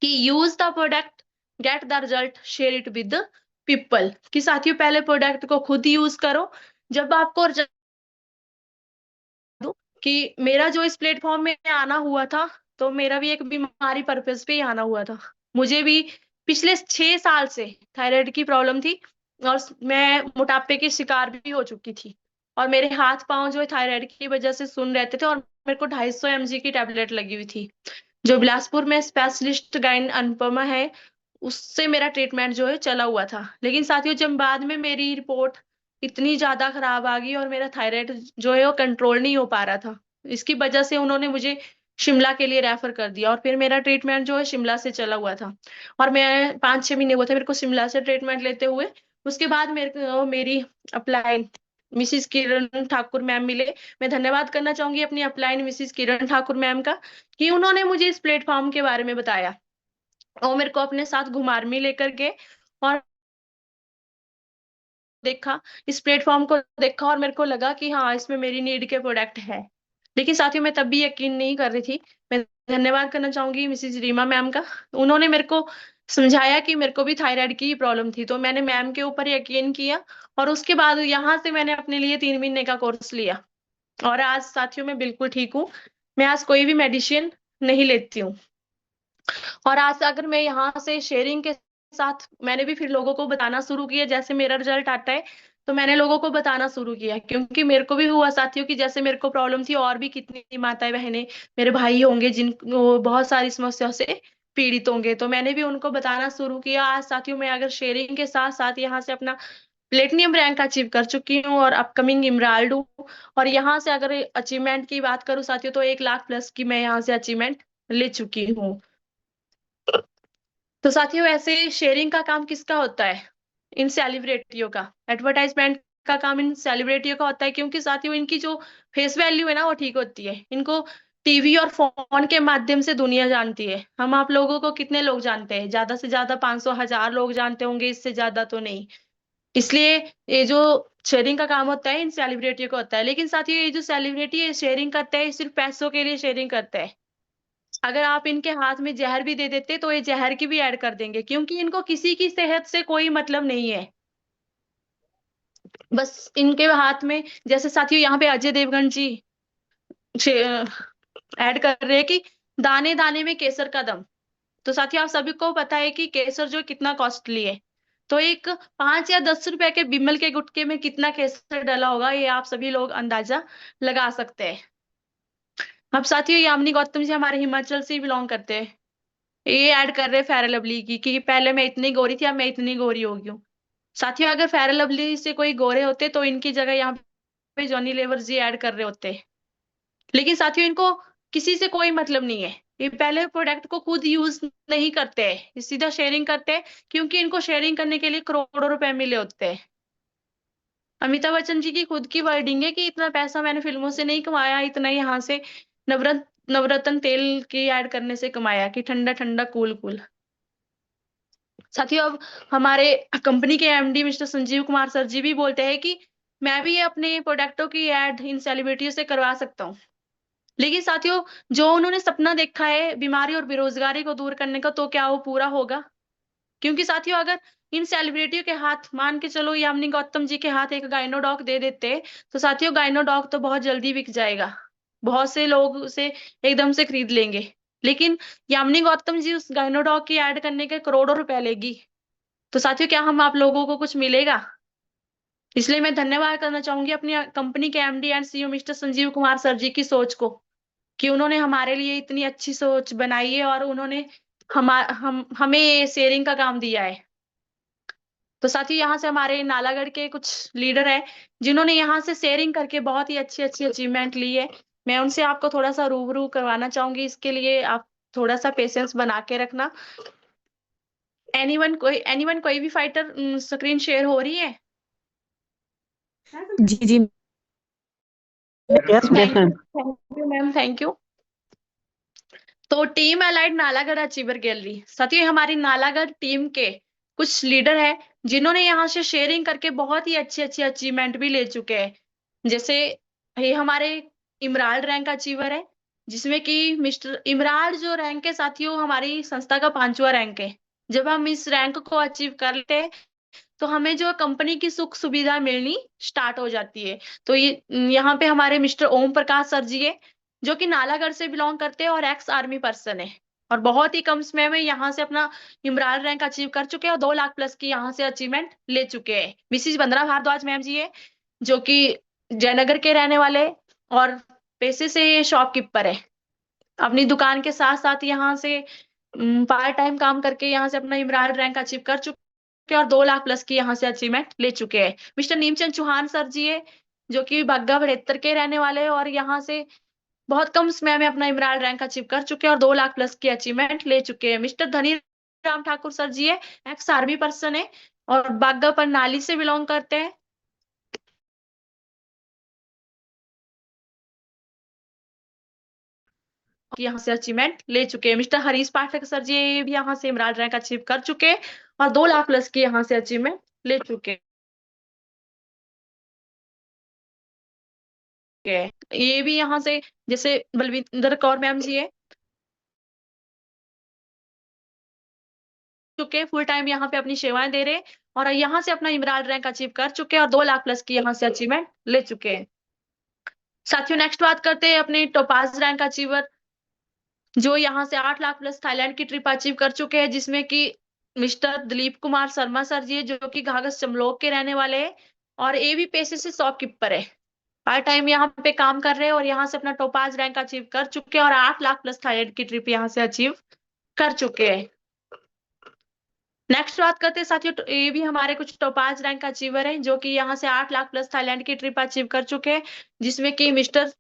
कि use the product, get the result, share it with people. कि साथियों पहले प्रोडक्ट को खुद यूज करो। जब आपको कि मेरा जो इस प्लेटफॉर्म में आना हुआ था, तो मेरा भी एक बीमारी पर्पस पे ही आना हुआ था। मुझे भी पिछले 6 साल से थायराइड की प्रॉब्लम थी, और मैं मोटापे की शिकार भी हो चुकी थी, और मेरे हाथ पांव जो है थायराइड की वजह से सुन रहते थे, और मेरे को 250 mg की टैबलेट लगी हुई थी। जो बिलासपुर में स्पेशलिस्ट गाइन अनुपमा है, उससे मेरा ट्रीटमेंट जो है चला हुआ था। लेकिन साथियों जब बाद में मेरी रिपोर्ट इतनी ज्यादा खराब आ गई और मेरा थायराइड जो है वो कंट्रोल नहीं हो पा रहा था, इसकी वजह से उन्होंने मुझे शिमला के लिए रेफर कर दिया, और फिर मेरा ट्रीटमेंट जो है शिमला से चला हुआ था। और मैं 5-6 महीने हुए थे मेरे को शिमला से ट्रीटमेंट लेते हुए। उसके बाद मेरे को मेरी अपलाइन मिसिस किरण ठाकुर मैम मिले। मैं धन्यवाद करना चाहूंगी अपनी अपलाइन मिसिस किरण ठाकुर मैम का, कि उन्होंने मुझे इस प्लेटफॉर्म के बारे में बताया, और मेरे को अपने साथ घुमारवी लेकर गए, और देखा, इस प्लेटफॉर्म को देखा, और मेरे को लगा कि हाँ इसमें मेरी नीड के प्रोडक्ट है। लेकिन साथियों मैं तब भी यकीन नहीं कर रही थी। मैं धन्यवाद करना चाहूंगी मिसिज रीमा मैम का। उन्होंने मेरे को समझाया कि मेरे को भी थायराइड की प्रॉब्लम थी, तो मैंने मैम के ऊपर यकीन किया, और उसके बाद यहाँ से मैंने अपने लिए 3 महीने का कोर्स लिया, और आज साथियों मैं बिल्कुल ठीक हूँ। मैं आज कोई भी मेडिसिन नहीं लेती हूँ। और आज अगर मैं यहाँ से शेयरिंग के साथ, मैंने भी फिर लोगों को बताना शुरू किया, जैसे मेरा रिजल्ट आता है तो मैंने लोगों को बताना शुरू किया, क्योंकि मेरे को भी हुआ साथियों कि जैसे मेरे को प्रॉब्लम थी, और भी कितनी माताएं बहनें, मेरे भाई होंगे जिनको बहुत सारी समस्याओं से पीड़ित होंगे, तो मैंने भी उनको बताना शुरू किया। आज साथियों मैं अगर शेयरिंग के साथ साथ यहाँ से अपना प्लेटिनियम रैंक अचीव कर चुकी हूँ, और अपकमिंग इमराल्ड हूँ। और यहाँ से अगर अचीवमेंट की बात करूँ साथियों, तो 1 लाख प्लस की मैं यहाँ से अचीवमेंट ले चुकी हूँ। तो साथियों ऐसे शेयरिंग का काम किसका होता है? इन सेलिब्रिटियों का। एडवर्टाइजमेंट का काम इन सेलिब्रिटियों का होता है, क्योंकि साथियों इनकी जो फेस वैल्यू है ना वो ठीक होती है। इनको टीवी और फोन के माध्यम से दुनिया जानती है। हम आप लोगों को कितने लोग जानते हैं? ज्यादा से ज्यादा 500 1000 लोग जानते होंगे, इससे ज्यादा तो नहीं। इसलिए ये जो शेयरिंग का काम होता है इन सेलिब्रिटियों का होता है। लेकिन साथियों ये जो सेलिब्रिटी है शेयरिंग करता है, सिर्फ पैसों के लिए शेयरिंग करता है। अगर आप इनके हाथ में जहर भी दे देते तो ये जहर की भी ऐड कर देंगे, क्योंकि इनको किसी की सेहत से कोई मतलब नहीं है। बस इनके हाथ में, जैसे साथियों यहाँ पे अजय देवगन जी ऐड कर रहे हैं कि दाने दाने में केसर का दम। तो साथियों आप सभी को पता है कि केसर जो कितना कॉस्टली है, तो एक 5 या 10 रुपए के बिमल के गुटके में कितना केसर डला होगा, ये आप सभी लोग अंदाजा लगा सकते हैं। अब साथियों यामिनी गौतम जी हमारे हिमाचल से बिलोंग करते हैं, ये ऐड कर रहे हैं फेयर लवली की कि पहले मैं इतनी गोरी थी, अब मैं इतनी गोरी हो गई हूँ। साथियों अगर फेयर लवली से कोई गोरे होते तो इनकी जगह यहाँ पे जॉनी लेवर जी ऐड कर रहे होते। लेकिन साथियों इनको किसी से कोई मतलब नहीं है, ये पहले प्रोडक्ट को खुद यूज नहीं करते हैं, ये सीधा शेयरिंग करते हैं, क्योंकि इनको शेयरिंग करने के लिए करोड़ों रुपए मिले होते हैं। अमिताभ बच्चन जी की खुद की वर्डिंग है कि इतना पैसा मैंने फिल्मों से नहीं कमाया, इतना यहाँ से नवरत्न तेल की ऐड करने से कमाया, कि ठंडा ठंडा कूल कूल। साथियों अब हमारे कंपनी के MD mister Sanjeev Kumar sir ji भी बोलते हैं कि मैं भी अपने प्रोडक्टों की ऐड इन सेलिब्रिटियों से करवा सकता हूँ। लेकिन साथियों जो उन्होंने सपना देखा है बीमारी और बेरोजगारी को दूर करने का, तो क्या वो पूरा होगा? क्योंकि साथियों अगर इन सेलिब्रिटियों के हाथ, मान के चलो यामिनी गौतम जी के हाथ एक गाइनोडॉक दे देते, तो साथियों गाइनोडॉक तो बहुत जल्दी बिक जाएगा, बहुत से लोग उसे एकदम से खरीद लेंगे। लेकिन यामिनी गौतम जी उस गाइनोडॉक की ऐड करने के करोड़ों रुपए लेगी, तो साथियों क्या हम आप लोगों को कुछ मिलेगा? इसलिए मैं धन्यवाद करना चाहूंगी अपनी कंपनी के MD and CEO mister Sanjeev Kumar sir ji की सोच को, कि उन्होंने हमारे लिए इतनी अच्छी सोच बनाई है और उन्होंने हमें शेयरिंग का काम दिया है। तो साथियों यहाँ से हमारे नालागढ़ के कुछ लीडर हैं जिन्होंने यहाँ से शेयरिंग करके बहुत ही अच्छी अच्छी अचीवमेंट ली है। मैं उनसे आपको थोड़ा सा रूबरू करवाना चाहूंगी, इसके लिए आप थोड़ा सा पेशेंस बना के रखना। एनीवन कोई भी फाइटर स्क्रीन शेयर हो रही है? जी जी yes thank ma'am. You ma'am, thank you. तो team allied Nalagarh achiever gallery, साथियों हमारी नालागढ़ टीम के कुछ लीडर हैं जिन्होंने यहाँ से शेयरिंग करके बहुत ही अच्छी अच्छी अचीवमेंट भी ले चुके हैं। जैसे ये हमारे इमराल रैंक अचीवर है, जिसमें कि मिस्टर इमराल जो रैंक है साथियों हमारी संस्था का 5वां रैंक है। जब हम इस रैंक को अचीव कर लेते हैं तो हमें जो कंपनी की सुख सुविधा मिलनी स्टार्ट हो जाती है। तो ये यहाँ पे हमारे मिस्टर ओम प्रकाश सर जी है, जो कि नालागढ़ से बिलोंग करते हैं और एक्स आर्मी पर्सन है, और बहुत ही कम समय में यहाँ से अपना इमरान रैंक अचीव कर चुके हैं और 2 लाख प्लस की यहाँ से अचीवमेंट ले चुके हैं। मिसिज वंदना भारद्वाज मैम जी है, जो कि जयनगर के रहने वाले और पेशे से ये शॉपकीपर है। अपनी दुकान के साथ साथ यहाँ से पार्ट टाइम काम करके यहाँ से अपना इमरान रैंक अचीव कर चुके हैं और 2 लाख प्लस की यहाँ से अचीवमेंट ले चुके हैं। मिस्टर नीमचंद चौहान सर जी है, जो कि बाग्गा बड़ेत्तर के रहने वाले हैं और यहाँ से बहुत कम समय में अपना इमरान रैंक अचीव कर चुके हैं और 2 लाख प्लस की अचीवमेंट ले चुके हैं। मिस्टर धनी राम ठाकुर सर जी है, एक्स आर्मी पर्सन है और बाग्गा प्रणाली से बिलोंग करते हैं। यहाँ से अचीवमेंट ले चुके हैं। मिस्टर हरीश पाठक सर जी ये भी यहाँ से इमरान रैंक अचीव कर चुके हैं और 2 लाख प्लस की यहाँ से अचीवमेंट ले चुके हैं। ये भी यहाँ से जैसे बलविंदर कौर मैम जी है, चुके फुल टाइम यहाँ पे अपनी सेवाएं दे रहे और यहाँ से अपना इमरान रैंक अचीव कर चुके हैं और 2 लाख प्लस की यहाँ से अचीवमेंट ले चुके हैं। साथियों नेक्स्ट बात करते हैं अपने टोपाज रैंक अचीवर, जो यहाँ से 8 लाख प्लस थाईलैंड की ट्रिप अचीव कर चुके हैं, जिसमें कि मिस्टर दिलीप कुमार शर्मा सर जी जो कि घाघस चमलोक के रहने वाले हैं और ये भी पेशे से शॉपकीपर है। पार्ट टाइम यहाँ पे काम कर रहे हैं और यहाँ से अपना टोपाज रैंक अचीव कर चुके हैं और 8 लाख प्लस थाईलैंड की ट्रिप यहाँ से अचीव कर चुके हैं। नेक्स्ट बात करते हैं साथियों, ये भी हमारे कुछ टोपाज रैंक अचीवर हैं जो कि यहाँ से 8 लाख प्लस थाईलैंड की ट्रिप अचीव कर चुके हैं, जिसमें कि मिस्टर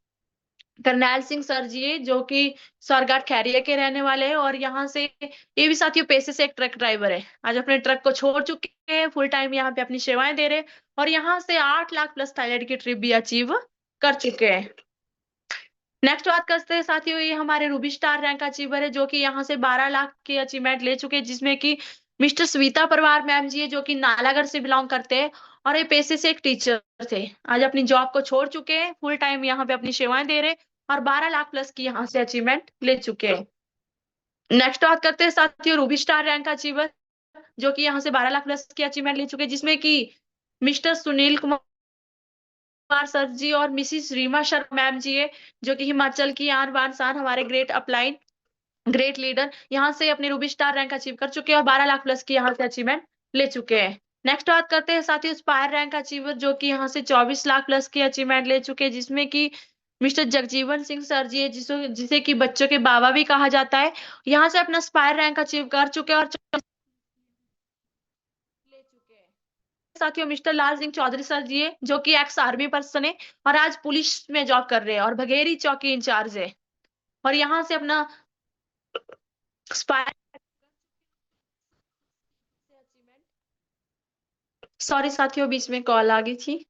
करनैल सिंह सर जी है जो कि सरघाट खैरिया के रहने वाले हैं और यहाँ से ये भी साथियों पेशे से एक ट्रक ड्राइवर है। आज अपने ट्रक को छोड़ चुके हैं, फुल टाइम यहाँ पे अपनी सेवाएं दे रहे हैं और यहाँ से 8 लाख प्लस थाईलैंड की ट्रिप भी अचीव कर चुके हैं। नेक्स्ट बात करते हैं साथियों, ये हमारे रूबी स्टार रैंक अचीवर है जो कि यहाँ से 12 लाख की अचीवमेंट ले चुके हैं, जिसमें कि मिस्टर स्वीता परवार मैम जी है जो कि नालागढ़ से बिलोंग करते हैं और ये पेशे से एक टीचर थे। आज अपनी जॉब को छोड़ चुके हैं, फुल टाइम यहाँ पे अपनी सेवाएं दे रहे और 12 लाख प्लस की यहाँ से अचीवमेंट ले चुके हैं। नेक्स्ट बात करते हैं साथियों रूबी स्टार रैंक अचीवर, जो कि यहाँ से 12 लाख प्लस की अचीवमेंट ले चुके हैं, जिसमें कि मिस्टर सुनील कुमार सर जी और मिसिस रीमा शर्मा मैम जी है, जो कि हिमाचल की आन बान शान, हमारे ग्रेट अपलाइन, ग्रेट लीडर, यहाँ से अपने रूबी स्टार रैंक अचीव कर चुके हैं और 12 लाख प्लस की यहाँ से अचीवमेंट ले चुके हैं। नेक्स्ट बात करते हैं साथियों स्पायर रैंक अचीवर, जो कि यहाँ से 24 लाख प्लस की अचीवमेंट ले चुके हैं, जिसमें कि मिस्टर जगजीवन सिंह सर जी है, जिसे कि बच्चों के बाबा भी कहा जाता है, यहाँ से अपना स्पायर रैंक अचीव कर चुके हैं और ले चुके हैं। साथियों मिस्टर लाल सिंह चौधरी सर जी है, जो कि एक्स आर्मी पर्सन है और आज पुलिस में जॉब कर रहे हैं और भगेरी चौकी इंचार्ज है, और यहाँ से अपना स्पायर, सॉरी साथियों बीच में कॉल आ गई थी,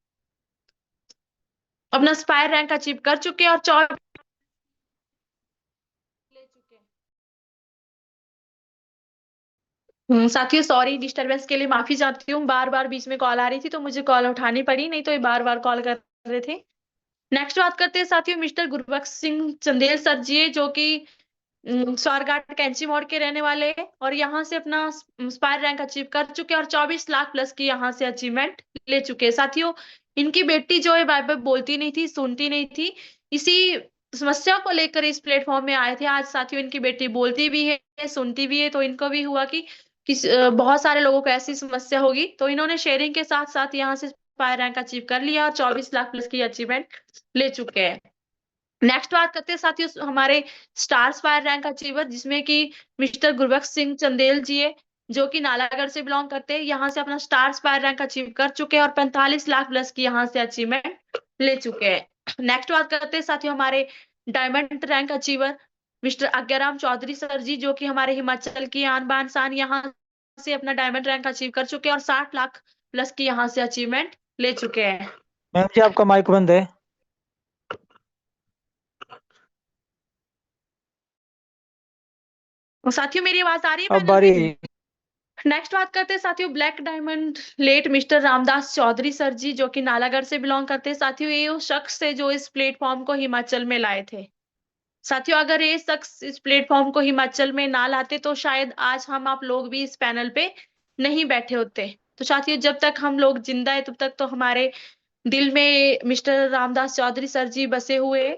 अपना स्पायर रैंक अचीव कर चुके हैं और 24 ले चुके हैं। साथियों सॉरी डिस्टरबेंस के लिए माफी चाहती हूँ, बार बार बीच में कॉल आ रही थी तो मुझे कॉल उठानी पड़ी, नहीं तो ये बार बार कॉल कर रहे थे। नेक्स्ट बात करते हैं साथियों मिस्टर गुरबख्श सिंह चंदेल सर जी, जो कि स्वारघाट कैंची मोड़ के रहने वाले हैं और यहाँ से अपना स्पायर रैंक अचीव कर चुके हैं और 24 लाख प्लस की यहाँ से अचीवमेंट ले चुके हैं। साथियों इनकी बेटी जो है बार बार बोलती नहीं थी, सुनती नहीं थी, इसी समस्या को लेकर इस प्लेटफॉर्म में आए थे। आज साथियों इनकी बेटी बोलती भी है, सुनती भी है, तो इनको भी हुआ कि बहुत सारे लोगों को ऐसी समस्या होगी, तो इन्होंने शेयरिंग के साथ साथ यहाँ से स्पायर रैंक अचीव कर लिया और 24 लाख प्लस की अचीवमेंट ले चुके हैं। नेक्स्ट बात करते हैं साथियों हमारे स्टार स्पायर रैंक अचीवर, जिसमें कि मिस्टर गुरबख्श सिंह चंदेल जी है, जो कि नालागढ़ से बिलोंग करते हैं, यहाँ से अपना स्टार स्पायर रैंक अचीव कर चुके हैं और 45 लाख प्लस की यहाँ से अचीवमेंट ले चुके हैं। नेक्स्ट बात करते हैं साथियों हमारे diamond rank achiever mister Aagyaram Choudhary sir ji, जो कि हमारे हिमाचल की आन बान शान, यहाँ से अपना डायमंड रैंक अचीव कर चुके हैं और 60 लाख प्लस की यहाँ से अचीवमेंट ले चुके हैं। मैम जी आपका माइक बंद है। साथियों मेरी आवाज आ रही है अब पैनल बारी पे? नेक्स्ट बात करते हैं साथियों black diamond late mister Ramdas Choudhary sir ji, जो कि नालागढ़ से बिलोंग करते हैं। साथियों ये उस शख्स है जो इस प्लेटफॉर्म को हिमाचल में लाए थे। साथियों अगर ये शख्स इस प्लेटफॉर्म को हिमाचल में ना लाते तो शायद आज हम आप लोग भी इस पैनल पे नहीं बैठे होते। तो साथियों जब तक हम लोग जिंदा है तब तक तो हमारे दिल में मिस्टर रामदास चौधरी सर जी बसे हुए हैं।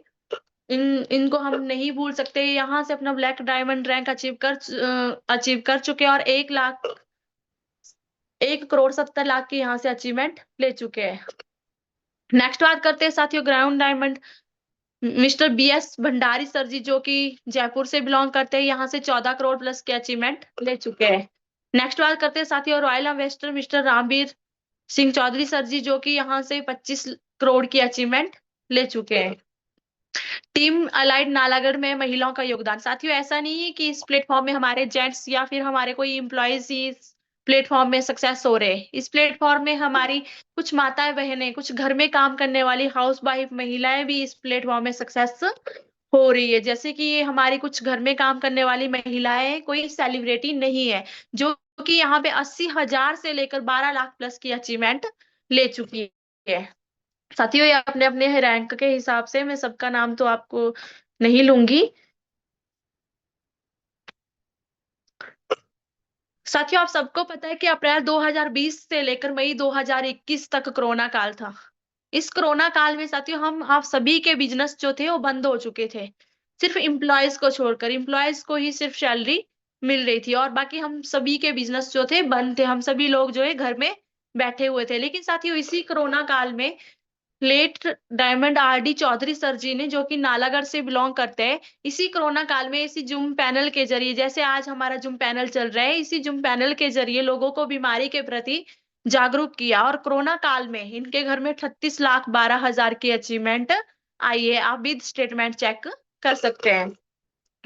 इनको हम नहीं भूल सकते। यहाँ से अपना ब्लैक डायमंड रैंक अचीव कर चुके हैं और 1,70,00,000 की यहाँ से अचीवमेंट ले चुके हैं। नेक्स्ट बात करते हैं साथियों ground diamond mister BS Bhandari sir ji, जो कि जयपुर से बिलोंग करते हैं, यहाँ से 14 करोड़ प्लस के अचीवमेंट ले चुके हैं। नेक्स्ट बात करते हैं साथियों royal investor mister Ramveer Singh Choudhary sir ji, जो कि यहाँ से 25 करोड़ की अचीवमेंट ले चुके हैं। टीम अलाइड नालागढ़ में महिलाओं का योगदान। साथियों ऐसा नहीं है कि इस प्लेटफॉर्म में हमारे जेंट्स या फिर हमारे कोई एम्प्लॉयज ही इस प्लेटफॉर्म में सक्सेस हो रहे हैं। इस प्लेटफॉर्म में हमारी कुछ माताएं बहनें, कुछ घर में काम करने वाली हाउस वाइफ महिलाएं भी इस प्लेटफॉर्म में सक्सेस हो रही है। जैसे कि ये हमारी कुछ घर में काम करने वाली महिलाएं कोई सेलिब्रिटी नहीं है, जो कि यहाँ पे 80,000 से लेकर 12 लाख प्लस की अचीवमेंट ले चुकी है। साथियों ये अपने अपने रैंक के हिसाब से, मैं सबका नाम तो आपको नहीं लूंगी। साथियों आप सबको पता है कि अप्रैल 2020 से लेकर मई 2021 तक कोरोना काल था। इस कोरोना काल में साथियों हम आप सभी के बिजनेस जो थे वो बंद हो चुके थे, सिर्फ एम्प्लॉयज को छोड़कर। एम्प्लॉयज को ही सिर्फ सैलरी मिल रही थी और बाकी हम सभी के बिजनेस जो थे बंद थे। हम सभी लोग जो है घर में बैठे हुए थे। लेकिन साथियों इसी कोरोना काल में late diamond RD Choudhary sir ji ने, जो कि नालागढ़ से बिलोंग करते हैं, इसी कोरोना काल में इसी जूम पैनल के जरिए, जैसे आज हमारा जूम पैनल चल रहा है, इसी जूम पैनल के जरिए लोगों को बीमारी के प्रति जागरूक किया और कोरोना काल में इनके घर में 38,12,000 की अचीवमेंट आई है। आप विद स्टेटमेंट चेक कर सकते हैं।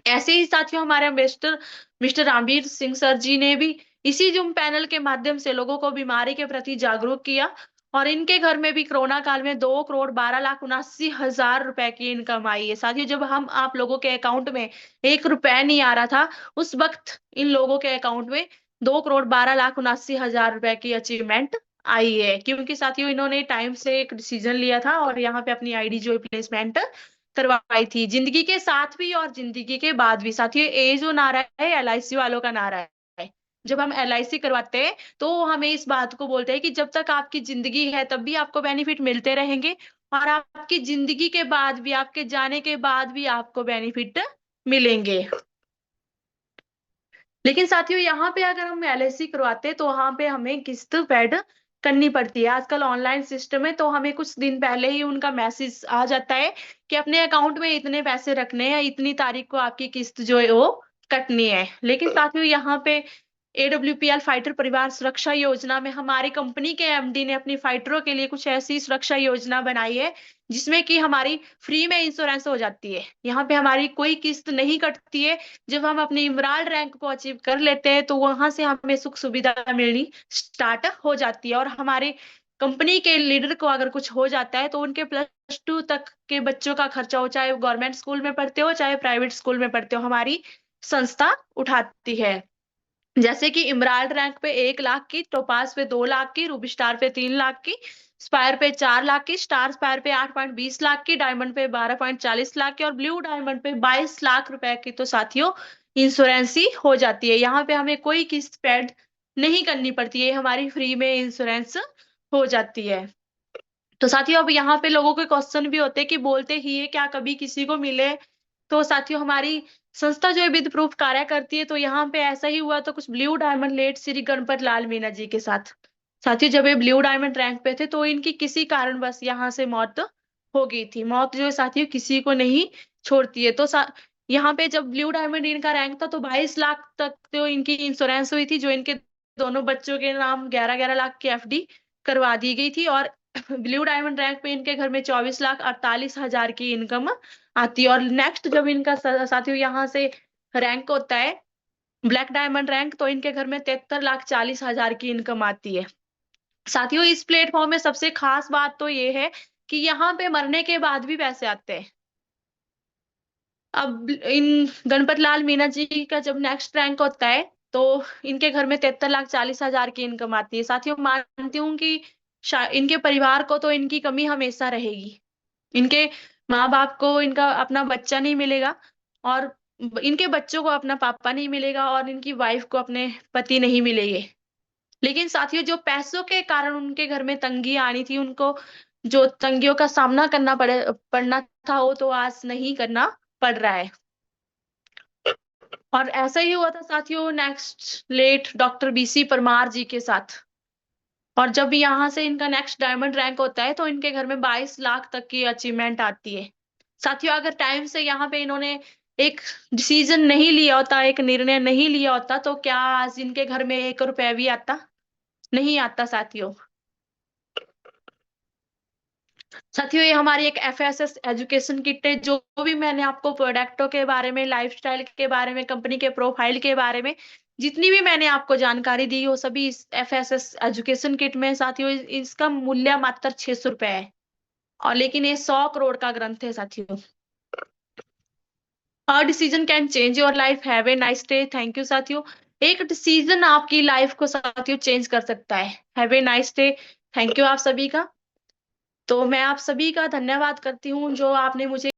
ऐसे ही साथियों हमारे मिस्टर रामवीर सिंह सर जी ने भी इसी जूम पैनल के माध्यम से लोगों को बीमारी के प्रति जागरूक किया और इनके घर में भी कोरोना काल में 2,12,79,000 रुपए की इनकम आई है। साथियों जब हम आप लोगों के अकाउंट में 1 रुपए नहीं आ रहा था, उस वक्त इन लोगों के अकाउंट में 2,12,79,000 रुपए की अचीवमेंट आई है, क्योंकि साथियों इन्होंने टाइम से एक डिसीजन लिया था और यहाँ पे अपनी ID जो प्लेसमेंट करवाई थी, जिंदगी के साथ भी और जिंदगी के बाद भी। साथियों ये जो नारा है LIC वालों का नारा है, जब हम LIC करवाते हैं तो हमें इस बात को बोलते हैं कि जब तक आपकी जिंदगी है तब भी आपको बेनिफिट मिलते रहेंगे और आपकी जिंदगी के बाद भी, आपके जाने के बाद भी आपको बेनिफिट मिलेंगे। लेकिन साथियों यहाँ पे अगर हम LIC करवाते हैं तो वहां पे हमें किस्त पेड करनी पड़ती है। आजकल ऑनलाइन सिस्टम है तो हमें कुछ दिन पहले ही उनका मैसेज आ जाता है कि अपने अकाउंट में इतने पैसे रखने हैं, इतनी तारीख को आपकी किस्त जो है वो कटनी है। लेकिन साथियों यहाँ पे AWPL फाइटर परिवार सुरक्षा योजना में हमारी कंपनी के MD ने अपनी फाइटरों के लिए कुछ ऐसी सुरक्षा योजना बनाई है जिसमें कि हमारी फ्री में इंश्योरेंस हो जाती है। यहाँ पे हमारी कोई किस्त नहीं कटती है। जब हम अपनी इमराल्ड रैंक को अचीव कर लेते हैं तो वहां से हमें सुख सुविधा मिलनी स्टार्ट हो जाती है और हमारे कंपनी के लीडर को अगर कुछ हो जाता है तो उनके +2 तक के बच्चों का खर्चा हो, चाहे गवर्नमेंट स्कूल में पढ़ते हो चाहे प्राइवेट स्कूल में पढ़ते हो, हमारी संस्था उठाती है। जैसे कि इमराल्ड रैंक पे 1 लाख की, टोपाज पे 2 लाख की, रूबी स्टार पे 3 लाख की, स्पायर पे 4 लाख की, स्टार स्पायर पे 8.20 लाख की, डायमंड पे 12.40 लाख की और ब्लू डायमंड पे 22 लाख रुपए की तो साथियों इंश्योरेंस ही हो जाती है। यहाँ पे हमें कोई किस्त पेड नहीं करनी पड़ती है, हमारी फ्री में इंश्योरेंस हो जाती है। तो साथियों अब यहाँ पे लोगों के क्वेश्चन भी होते हैं कि बोलते ही है क्या कभी किसी को मिले? तो साथियों हमारी संस्था जो है विद प्रूफ कार्य करती है, तो यहाँ पे ऐसा ही हुआ तो कुछ blue diamond late Shri Ganpat Lal Meena ji के साथ। साथियों जब ये ब्लू डायमंड रैंक पे थे तो इनकी किसी कारणवश यहाँ से मौत हो गई थी। मौत जो है साथियों किसी को नहीं छोड़ती है। तो यहाँ पे जब ब्लू डायमंड इनका रैंक था तो 22 लाख तक तो इनकी इंश्योरेंस हुई थी, जो इनके दोनों बच्चों के नाम 11-11 लाख की FD करवा दी गई थी और ब्लू डायमंड रैंक पे इनके घर में 24,48,000 की इनकम आती है। और नेक्स्ट जब इनका साथियों यहाँ से रैंक होता है ब्लैक डायमंड रैंक तो इनके घर में 73,40,000 की इनकम आती है। साथियों इस प्लेटफॉर्म में सबसे खास बात तो ये है कि यहाँ पे मरने के बाद भी पैसे आते हैं। अब इन गणपत लाल मीणा जी का जब नेक्स्ट रैंक होता है तो इनके घर में 73,40,000 की इनकम आती है। साथियों मानती हूँ कि इनके परिवार को तो इनकी कमी हमेशा रहेगी। इनके माँ बाप को इनका अपना बच्चा नहीं मिलेगा और इनके बच्चों को अपना पापा नहीं मिलेगा और इनकी वाइफ को अपने पति नहीं मिलेंगे। लेकिन साथियों जो पैसों के कारण उनके घर में तंगी आनी थी, उनको जो तंगियों का सामना पड़ना था वो तो आज नहीं करना पड़ रहा है। और ऐसा ही हुआ था साथियों next late doctor BC Parmar ji के साथ। और जब यहाँ से इनका नेक्स्ट डायमंड रैंक होता है तो इनके घर में 22 लाख तक की अचीवमेंट आती है। साथियों अगर टाइम से यहाँ पे इन्होंने एक डिसीजन नहीं लिया होता, एक निर्णय नहीं लिया होता तो क्या आज इनके घर में 1 रुपया भी आता? नहीं आता साथियों। साथियों ये हमारी एक FSS एजुकेशन किट है। जो भी मैंने आपको प्रोडक्टों के बारे में, लाइफस्टाइल के बारे में, कंपनी के प्रोफाइल के बारे में जितनी भी मैंने आपको जानकारी दी वो सभी इस FSS एजुकेशन किट में। साथियों इसका मूल्य मात्र 600 रुपए है और लेकिन ये 100 करोड़ का ग्रंथ है साथियों। A decision can change your life. Have a nice day. Thank you साथियों। एक डिसीजन आपकी लाइफ को साथियों चेंज कर सकता है। Have a nice day. Thank you आप सभी का। तो मैं आप सभी का धन्यवाद करती हूँ जो आपने मुझे